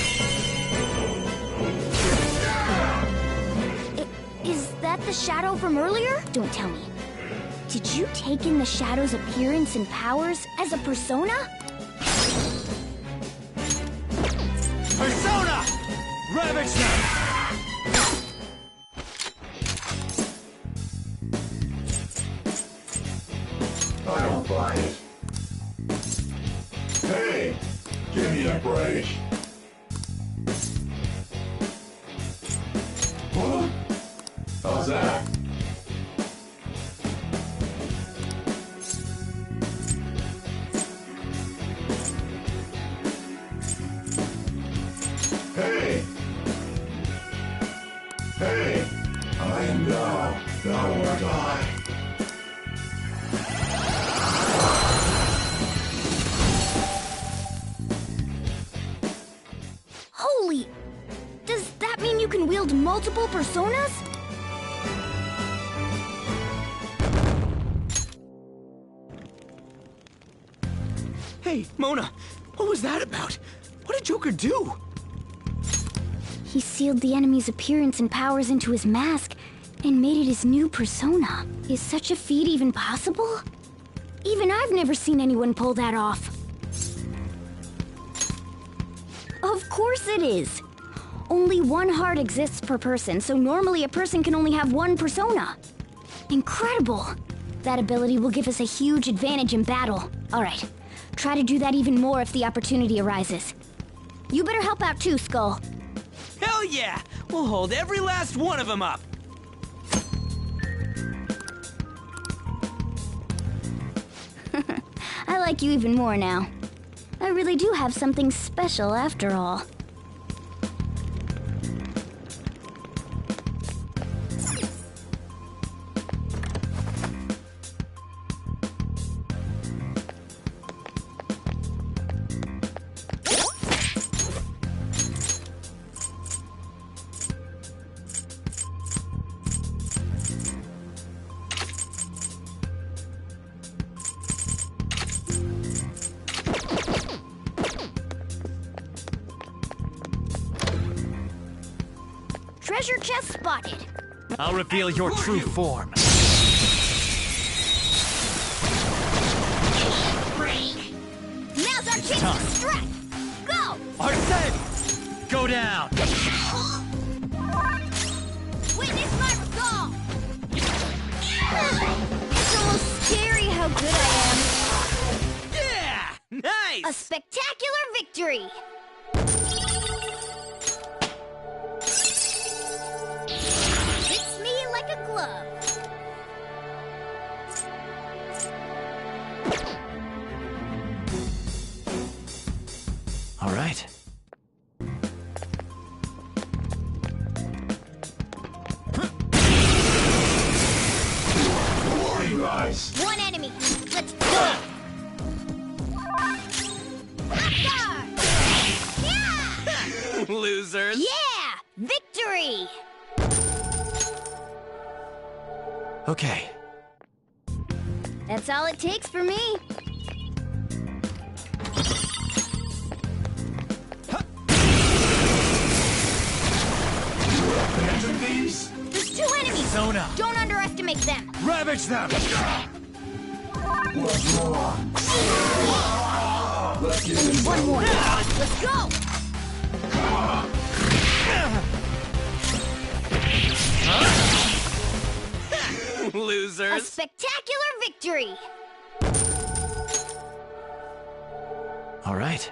Is that the shadow from earlier? Don't tell me. Did you take in the shadow's appearance and powers as a persona? Persona! Ravage them! I don't buy it. Hey! Give me a break. Huh? How's that? Hey! Hey! I am thou, thou art I. Holy! Does that mean you can wield multiple personas? Hey, Mona, what was that about? What did Joker do? He sealed the enemy's appearance and powers into his mask and made it his new persona. Is such a feat even possible? Even I've never seen anyone pull that off. Of course it is. Only one heart exists per person, so normally a person can only have one persona. Incredible! That ability will give us a huge advantage in battle. Alright, try to do that even more if the opportunity arises. You better help out too, Skull. Hell yeah! We'll hold every last one of them up! I like you even more now. I really do have something special after all. Treasure chest spotted. I'll reveal your true form. Now's our It's chance time. to strike. Go! Arsene! Go down! Witness my resolve! It's almost scary how good I am. Yeah! Nice! A spectacular victory! Fits me like a glove. All right. Who are you guys? One enemy. Let's go! Hot guard! Yeah! Losers! Yeah! Victory! Okay. That's all it takes for me. Abandon these? There's two enemies! Zona! Don't underestimate them! Ravage them! What's wrong? Let's get this One more! over. Let's go! A Losers! spectacular victory! All right.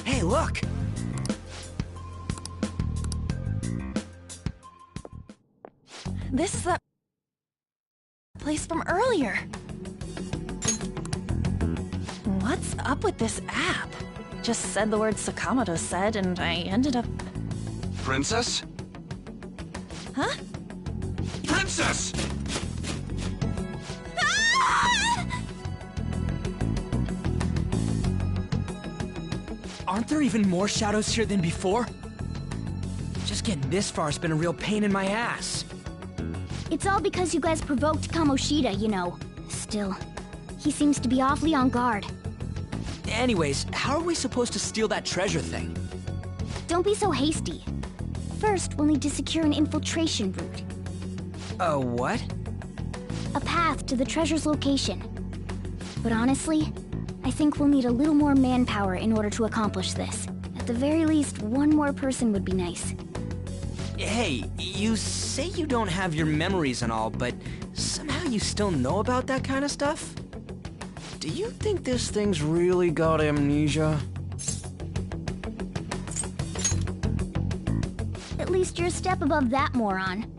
Hey, look! This is that place from earlier. What's up with this app? Just said the word Sakamoto said, and I ended up... Princess? Huh? Princess! Aren't there even more shadows here than before? Just getting this far has been a real pain in my ass. It's all because you guys provoked Kamoshida, you know. Still, he seems to be awfully on guard. Anyways, how are we supposed to steal that treasure thing? Don't be so hasty. First, we'll need to secure an infiltration route. A what? A path to the treasure's location. But honestly, I think we'll need a little more manpower in order to accomplish this. At the very least, one more person would be nice. Hey, you say you don't have your memories and all, but somehow you still know about that kind of stuff? Do you think this thing's really got amnesia? At least you're a step above that, moron.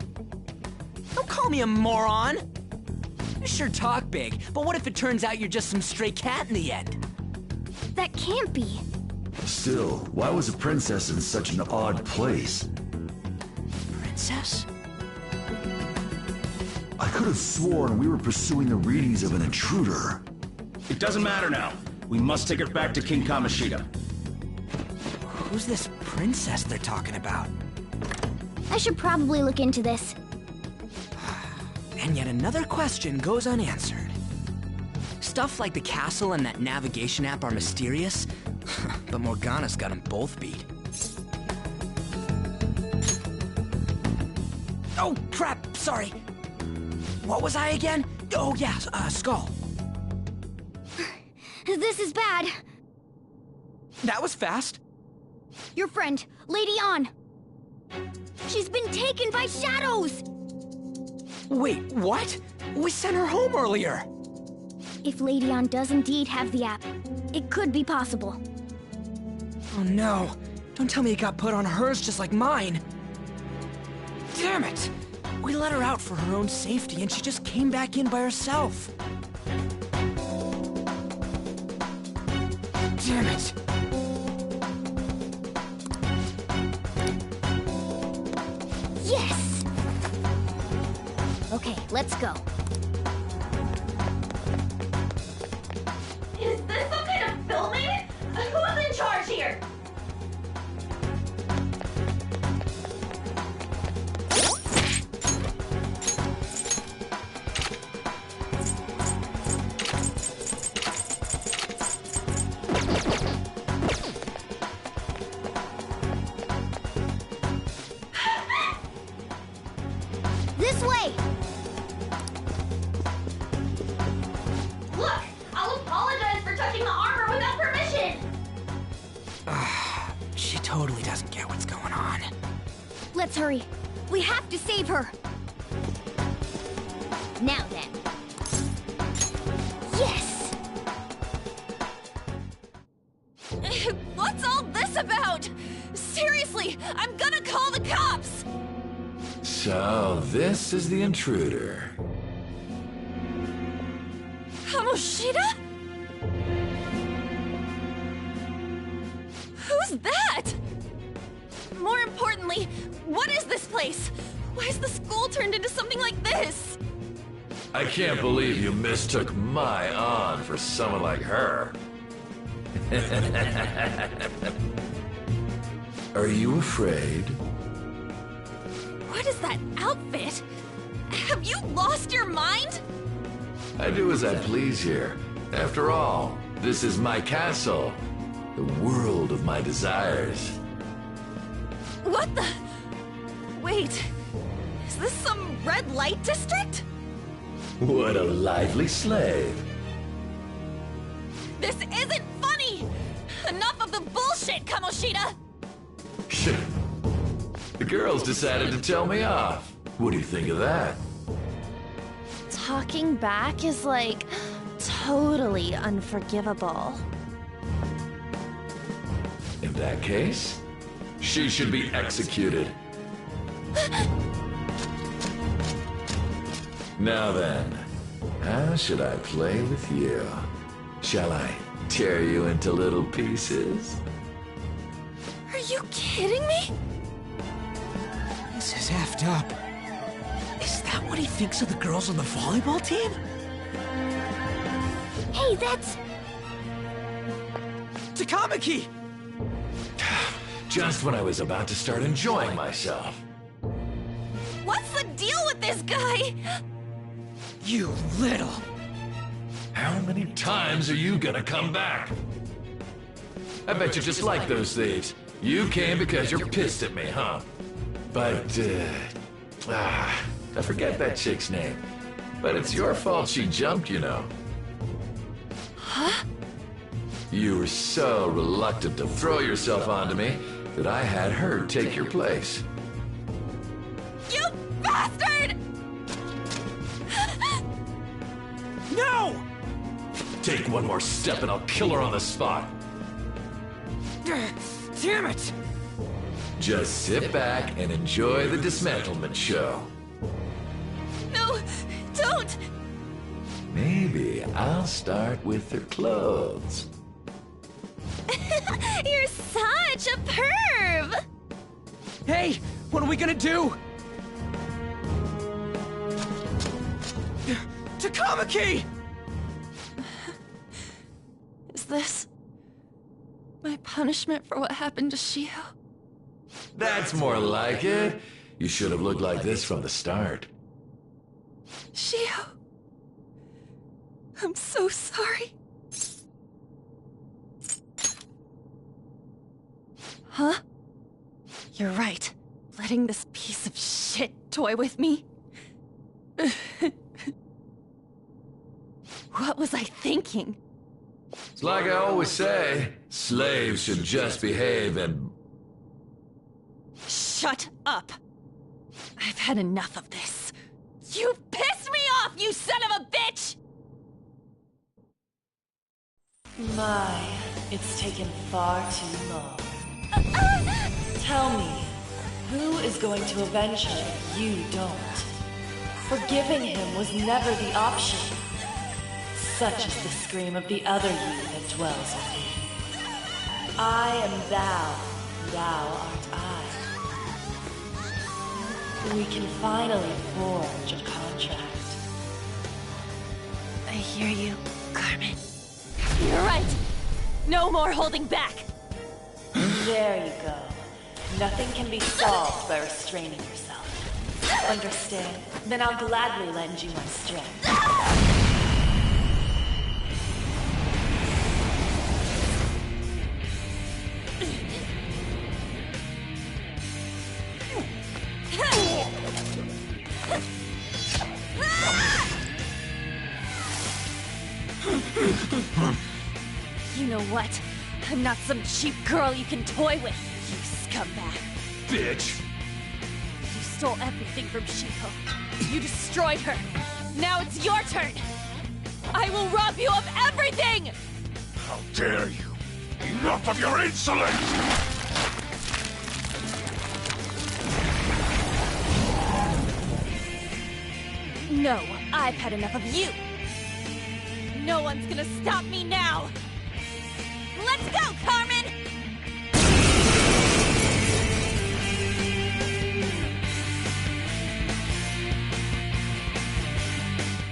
Don't call me a moron! You sure talk big, but what if it turns out you're just some stray cat in the end? That can't be. Still, why was a princess in such an odd place? Princess? I could have sworn we were pursuing the readings of an intruder. It doesn't matter now. We must take her back to King Kamoshida. Who's this princess they're talking about? I should probably look into this. And yet another question goes unanswered. Stuff like the castle and that navigation app are mysterious, but Morgana's got them both beat. Oh, crap, sorry. What was I again? Oh, yeah, Skull. This is bad. That was fast. Your friend, Lady An. She's been taken by shadows! Wait, what? We sent her home earlier. If Lady An does indeed have the app, it could be possible. Oh no, don't tell me it got put on hers just like mine. Damn it! We let her out for her own safety and she just came back in by herself. Damn it! Yes! Okay, let's go. Is this some kind of filming? Who's in charge here? touching the armor without permission! She totally doesn't get what's going on. Let's hurry. We have to save her. Now then. Yes! What's all this about? Seriously, I'm gonna call the cops! So, this is the intruder. Kamoshida? Who's that? More importantly, what is this place? Why is the school turned into something like this? I can't believe you mistook my An for someone like her. Are you afraid? What is that outfit? Have you lost your mind? I do as I please here. After all, this is my castle. The world of my desires. What the? Wait, is this some red light district? What a lively slave. This isn't funny! Enough of the bullshit, Kamoshida! The girls decided to tell me off. What do you think of that? Talking back is like totally unforgivable. In that case, she should be executed. Now then, how should I play with you? Shall I tear you into little pieces? Are you kidding me? This is effed up. Is that what he thinks of the girls on the volleyball team? Hey, that's... Takamaki! Just when I was about to start enjoying myself. What's the deal with this guy? You little... How many times are you gonna come back? I bet you just like those thieves. You came because you're pissed at me, huh? But, I forget that chick's name. But it's your fault she jumped, you know. Huh? You were so reluctant to throw yourself onto me that I had her take your place. You bastard! No! Take one more step and I'll kill her on the spot. Damn it! Just sit back and enjoy the dismantlement show. No, don't! Maybe I'll start with her clothes. You're such a perv! Hey, what are we gonna do? Takamaki! Is this my punishment for what happened to Shio? That's more like it. You should have looked like this from the start. Shio, I'm so sorry. Huh? You're right. Letting this piece of shit toy with me? What was I thinking? It's like I always say, slaves should just behave and... Shut up! I've had enough of this. You've pissed me off, you son of a bitch! My, it's taken far too long. Tell me, who is going to avenge her if you don't? Forgiving him was never the option. Such is the scream of the other you that dwells within. I am thou, thou art I. We can finally forge a contract. I hear you, Carmen. You're right! No more holding back! There you go. Nothing can be solved by restraining yourself. Understand? Then I'll gladly lend you my strength. You know what? I'm not some cheap girl you can toy with, you scumbag. Bitch! You stole everything from Shiko. You destroyed her. Now it's your turn. I will rob you of everything! How dare you! Enough of your insolence! No, I've had enough of you. No one's gonna stop me now. Let's go, Carmen!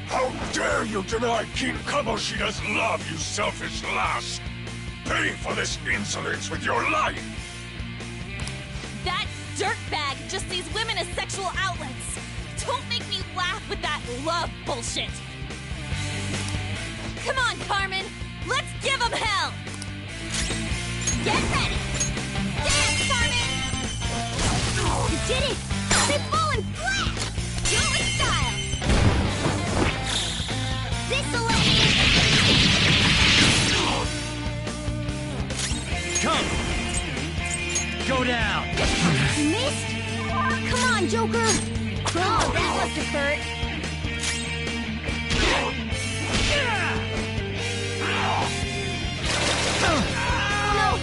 How dare you deny King Kamoshida's love, you selfish lass! Pay for this insolence with your life! That dirtbag just sees women as sexual outlets. Don't make me laugh with that love bullshit. Come on, Carmen! Let's give him hell! Get ready! Dance, Carmen! You did it! They've fallen flat! Do it with style! This'll Come! Go down! You missed? Come on, Joker! Oh, that must have hurt. Oh no!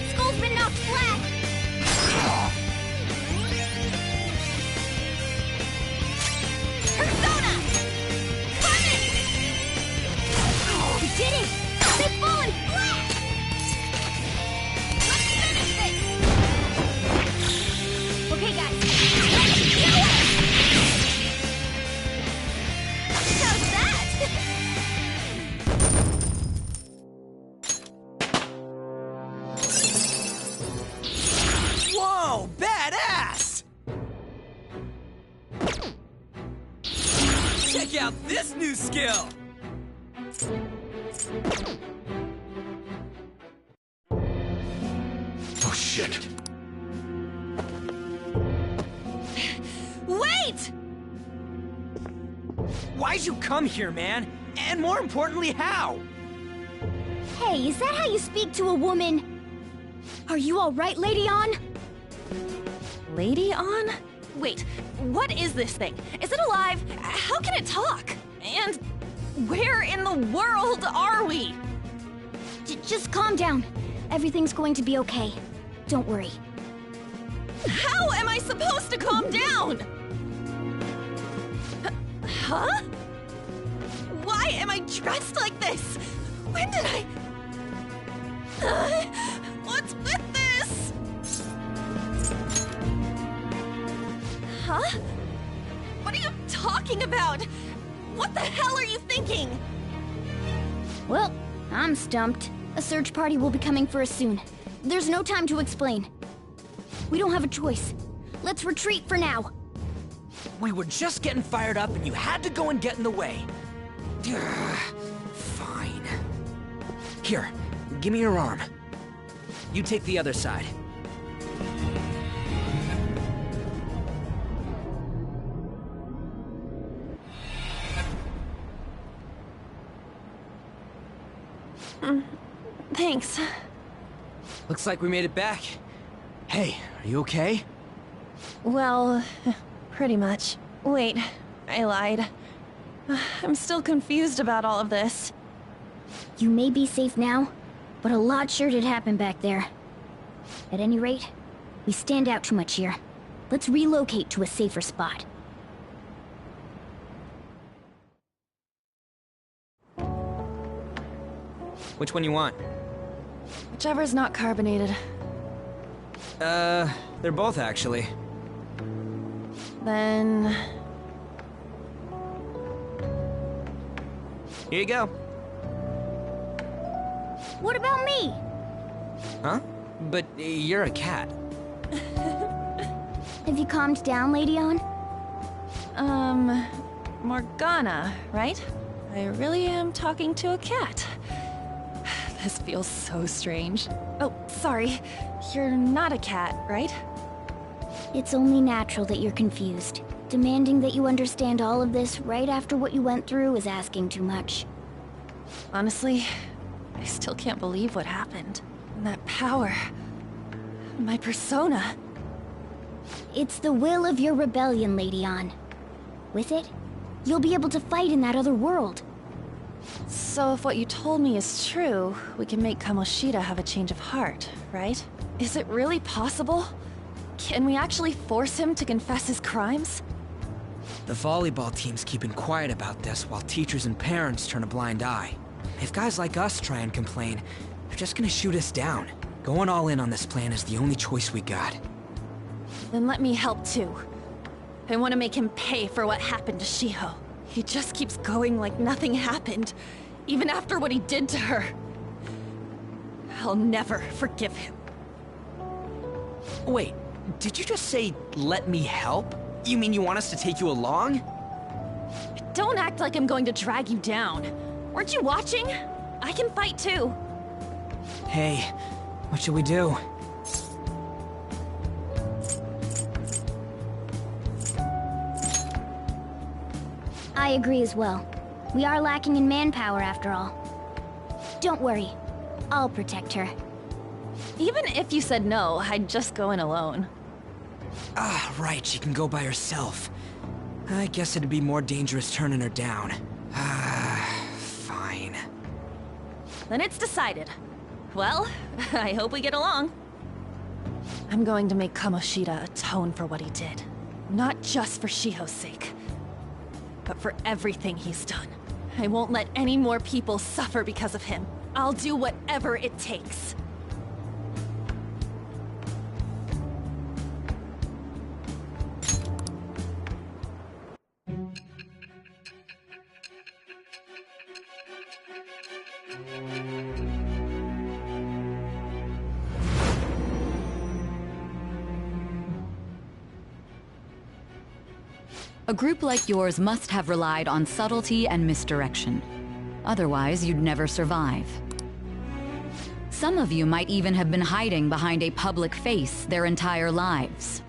Skull's been knocked flat! Persona! Carmen! You did it! They've fallen flat! Let's finish this! Okay, guys. How's that? Whoa, badass! Check out this new skill! Oh shit! Wait! Why'd you come here, man? And more importantly, how? Hey, is that how you speak to a woman? Are you alright, Lady On? Lady On? Wait, what is this thing? Is it alive? How can it talk? And where in the world are we? Just calm down. Everything's going to be okay. Don't worry. How am I supposed to calm down? Huh? Why am I dressed like this? When did I... what's with this? Huh? What are you talking about? What the hell are you thinking? Well, I'm stumped. A search party will be coming for us soon. There's no time to explain. We don't have a choice. Let's retreat for now. We were just getting fired up and you had to go and get in the way. Fine. Here, give me your arm. You take the other side. Thanks. Looks like we made it back. Hey, are you okay? Well, pretty much. Wait, I lied. I'm still confused about all of this. You may be safe now, but a lot sure did happen back there. At any rate, we stand out too much here. Let's relocate to a safer spot. Which one you want? Whichever's not carbonated. They're both actually. Then... Here you go. What about me? Huh? But you're a cat. Have you calmed down, Lady On? Morgana, right? I really am talking to a cat. This feels so strange. Oh, sorry. You're not a cat, right? It's only natural that you're confused. Demanding that you understand all of this right after what you went through is asking too much. Honestly, I still can't believe what happened. And that power... my persona... It's the will of your rebellion, Lady An. With it, you'll be able to fight in that other world. So if what you told me is true, we can make Kamoshida have a change of heart, right? Is it really possible? Can we actually force him to confess his crimes? The volleyball team's keeping quiet about this while teachers and parents turn a blind eye. If guys like us try and complain, they're just gonna shoot us down. Going all in on this plan is the only choice we got. Then let me help too. I want to make him pay for what happened to Shiho. He just keeps going like nothing happened, even after what he did to her. I'll never forgive him. Wait, did you just say, let me help? You mean you want us to take you along? Don't act like I'm going to drag you down. Weren't you watching? I can fight too. Hey, what should we do? I agree as well. We are lacking in manpower after all. Don't worry. I'll protect her. Even if you said no, I'd just go in alone. Ah, right, she can go by herself. I guess it'd be more dangerous turning her down. Ah, fine. Then it's decided. Well, I hope we get along. I'm going to make Kamoshida atone for what he did. Not just for Shiho's sake, but for everything he's done. I won't let any more people suffer because of him. I'll do whatever it takes. A group like yours must have relied on subtlety and misdirection. Otherwise, you'd never survive. Some of you might even have been hiding behind a public face their entire lives.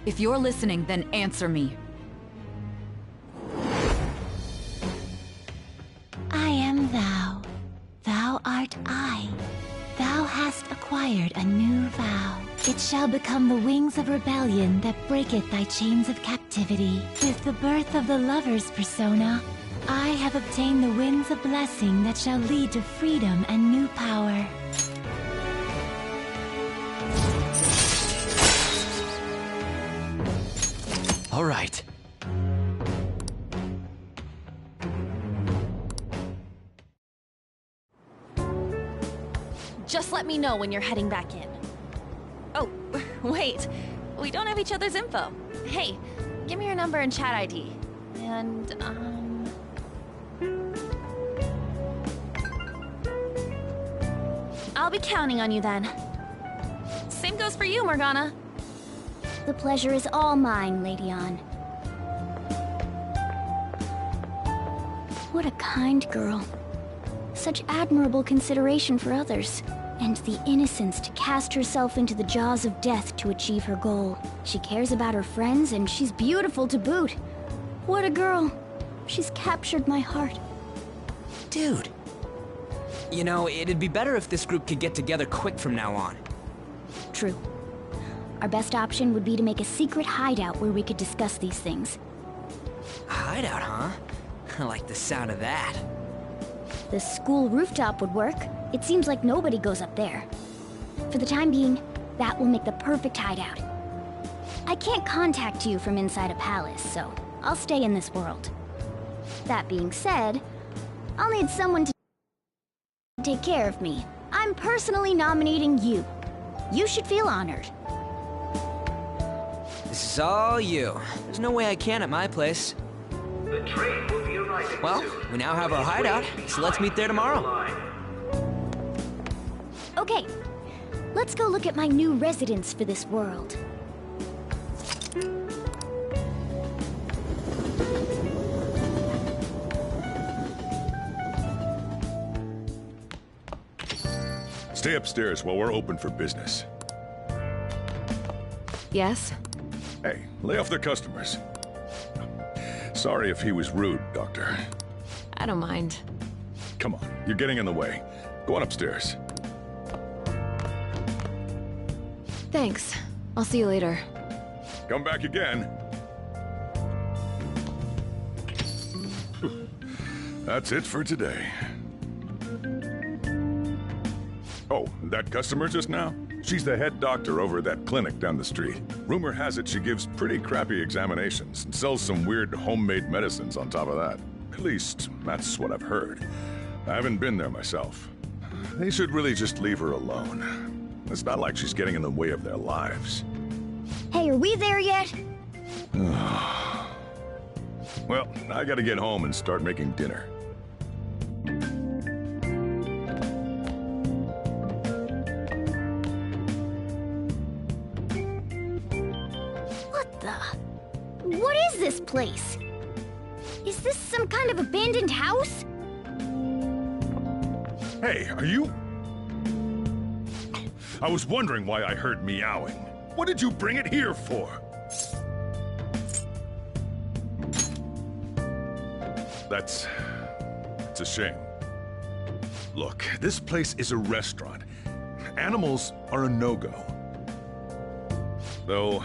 If you're listening, then answer me. I am thou. Thou art I. Thou hast acquired a new vow. It shall become the wings of rebellion that breaketh thy chains of captivity. With the birth of the lover's persona, I have obtained the winds of blessing that shall lead to freedom and new power. All right. Just let me know when you're heading back in. Oh, wait. We don't have each other's info. Hey, give me your number and chat ID. And, I'll be counting on you then. Same goes for you, Morgana. The pleasure is all mine, Lady An. What a kind girl. Such admirable consideration for others. And the innocence to cast herself into the jaws of death to achieve her goal. She cares about her friends, and she's beautiful to boot. What a girl. She's captured my heart. Dude. You know, it'd be better if this group could get together quick from now on. True. Our best option would be to make a secret hideout where we could discuss these things. A hideout, huh? I like the sound of that. The school rooftop would work. It seems like nobody goes up there. For the time being, that will make the perfect hideout. I can't contact you from inside a palace, so I'll stay in this world. That being said, I'll need someone to take care of me. I'm personally nominating you. You should feel honored. This is all you. There's no way I can at my place. The train will be arriving Well, soon. we now have our hideout, so let's meet there tomorrow. Okay, let's go look at my new residence for this world. Stay upstairs while we're open for business. Yes? Hey, lay off the customers. Sorry if he was rude, Doctor. I don't mind. Come on, you're getting in the way. Go on upstairs. Thanks. I'll see you later. Come back again. That's it for today. Oh, that customer just now? She's the head doctor over at that clinic down the street. Rumor has it she gives pretty crappy examinations and sells some weird homemade medicines on top of that. At least, that's what I've heard. I haven't been there myself. They should really just leave her alone. It's not like she's getting in the way of their lives. Hey, are we there yet? Well, I gotta get home and start making dinner. What is this place? Is this some kind of abandoned house? Hey, are you... I was wondering why I heard meowing. What did you bring it here for? That's a shame. Look, this place is a restaurant. Animals are a no-go. Though,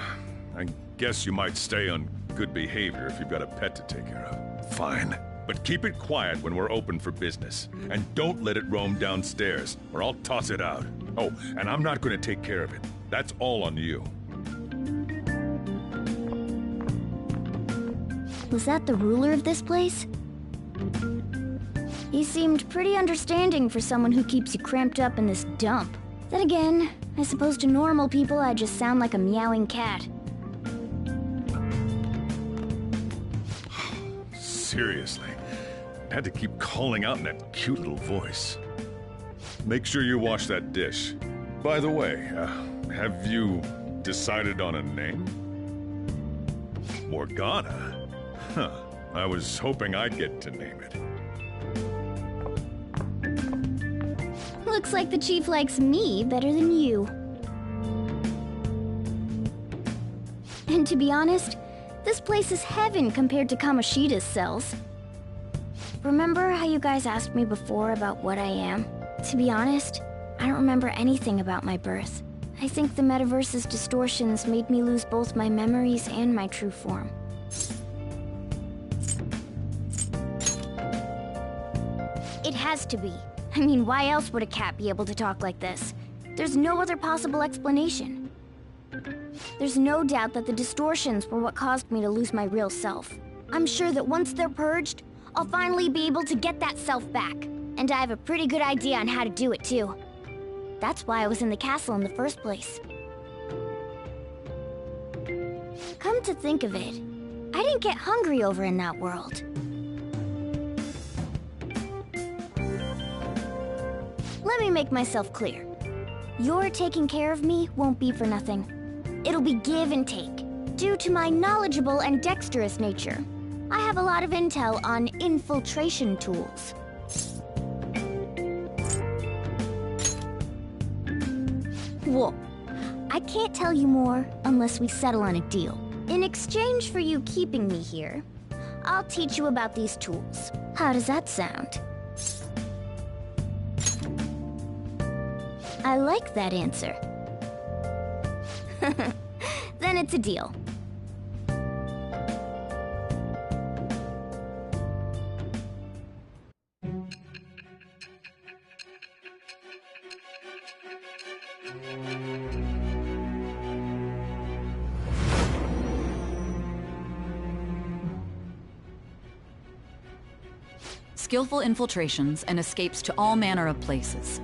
I guess you might stay on good behavior if you've got a pet to take care of. Fine. But keep it quiet when we're open for business. And don't let it roam downstairs, or I'll toss it out. Oh, and I'm not going to take care of it. That's all on you. Was that the ruler of this place? He seemed pretty understanding for someone who keeps you cramped up in this dump. Then again, I suppose to normal people I just sound like a meowing cat. Seriously, had to keep calling out in that cute little voice. Make sure you wash that dish. By the way, have you decided on a name? Morgana? Huh. I was hoping I'd get to name it. Looks like the chief likes me better than you. And to be honest, this place is heaven compared to Kamoshida's cells. Remember how you guys asked me before about what I am? To be honest, I don't remember anything about my birth. I think the metaverse's distortions made me lose both my memories and my true form. It has to be. I mean, why else would a cat be able to talk like this? There's no other possible explanation. There's no doubt that the distortions were what caused me to lose my real self. I'm sure that once they're purged, I'll finally be able to get that self back. And I have a pretty good idea on how to do it, too. That's why I was in the castle in the first place. Come to think of it, I didn't get hungry over in that world. Let me make myself clear. Your taking care of me won't be for nothing. It'll be give and take. Due to my knowledgeable and dexterous nature, I have a lot of intel on infiltration tools. Whoa. I can't tell you more unless we settle on a deal. In exchange for you keeping me here, I'll teach you about these tools. How does that sound? I like that answer. Then it's a deal. Skillful infiltrations and escapes to all manner of places.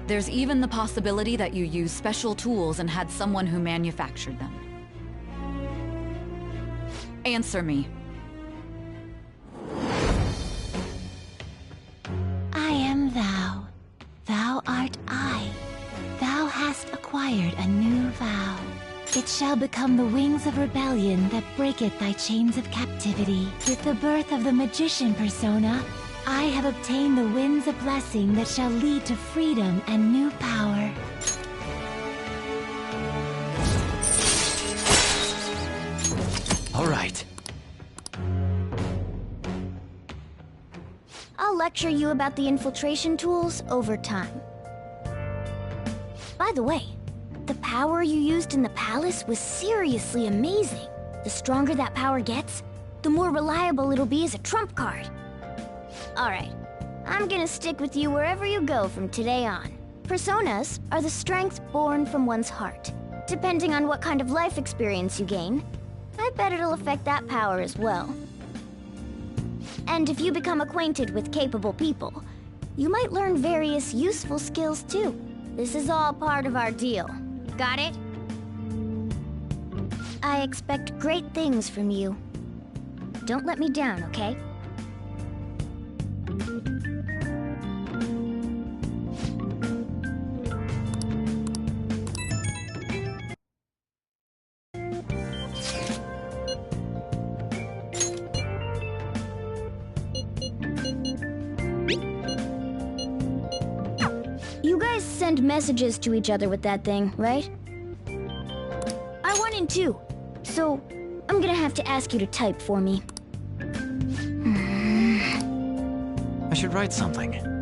There's even the possibility that you used special tools and had someone who manufactured them. Answer me. I am thou. Thou art I. Thou hast acquired a new vow. It shall become the wings of rebellion that breaketh thy chains of captivity. With the birth of the magician persona, I have obtained the winds of blessing that shall lead to freedom and new power. All right. I'll lecture you about the infiltration tools over time. By the way, the power you used in the palace was seriously amazing. The stronger that power gets, the more reliable it'll be as a trump card. Alright, I'm gonna stick with you wherever you go from today on. Personas are the strength born from one's heart. Depending on what kind of life experience you gain, I bet it'll affect that power as well. And if you become acquainted with capable people, you might learn various useful skills too. This is all part of our deal. Got it? I expect great things from you. Don't let me down, okay? You guys send messages to each other with that thing, right? I want in too, so I'm gonna have to ask you to type for me. I should write something.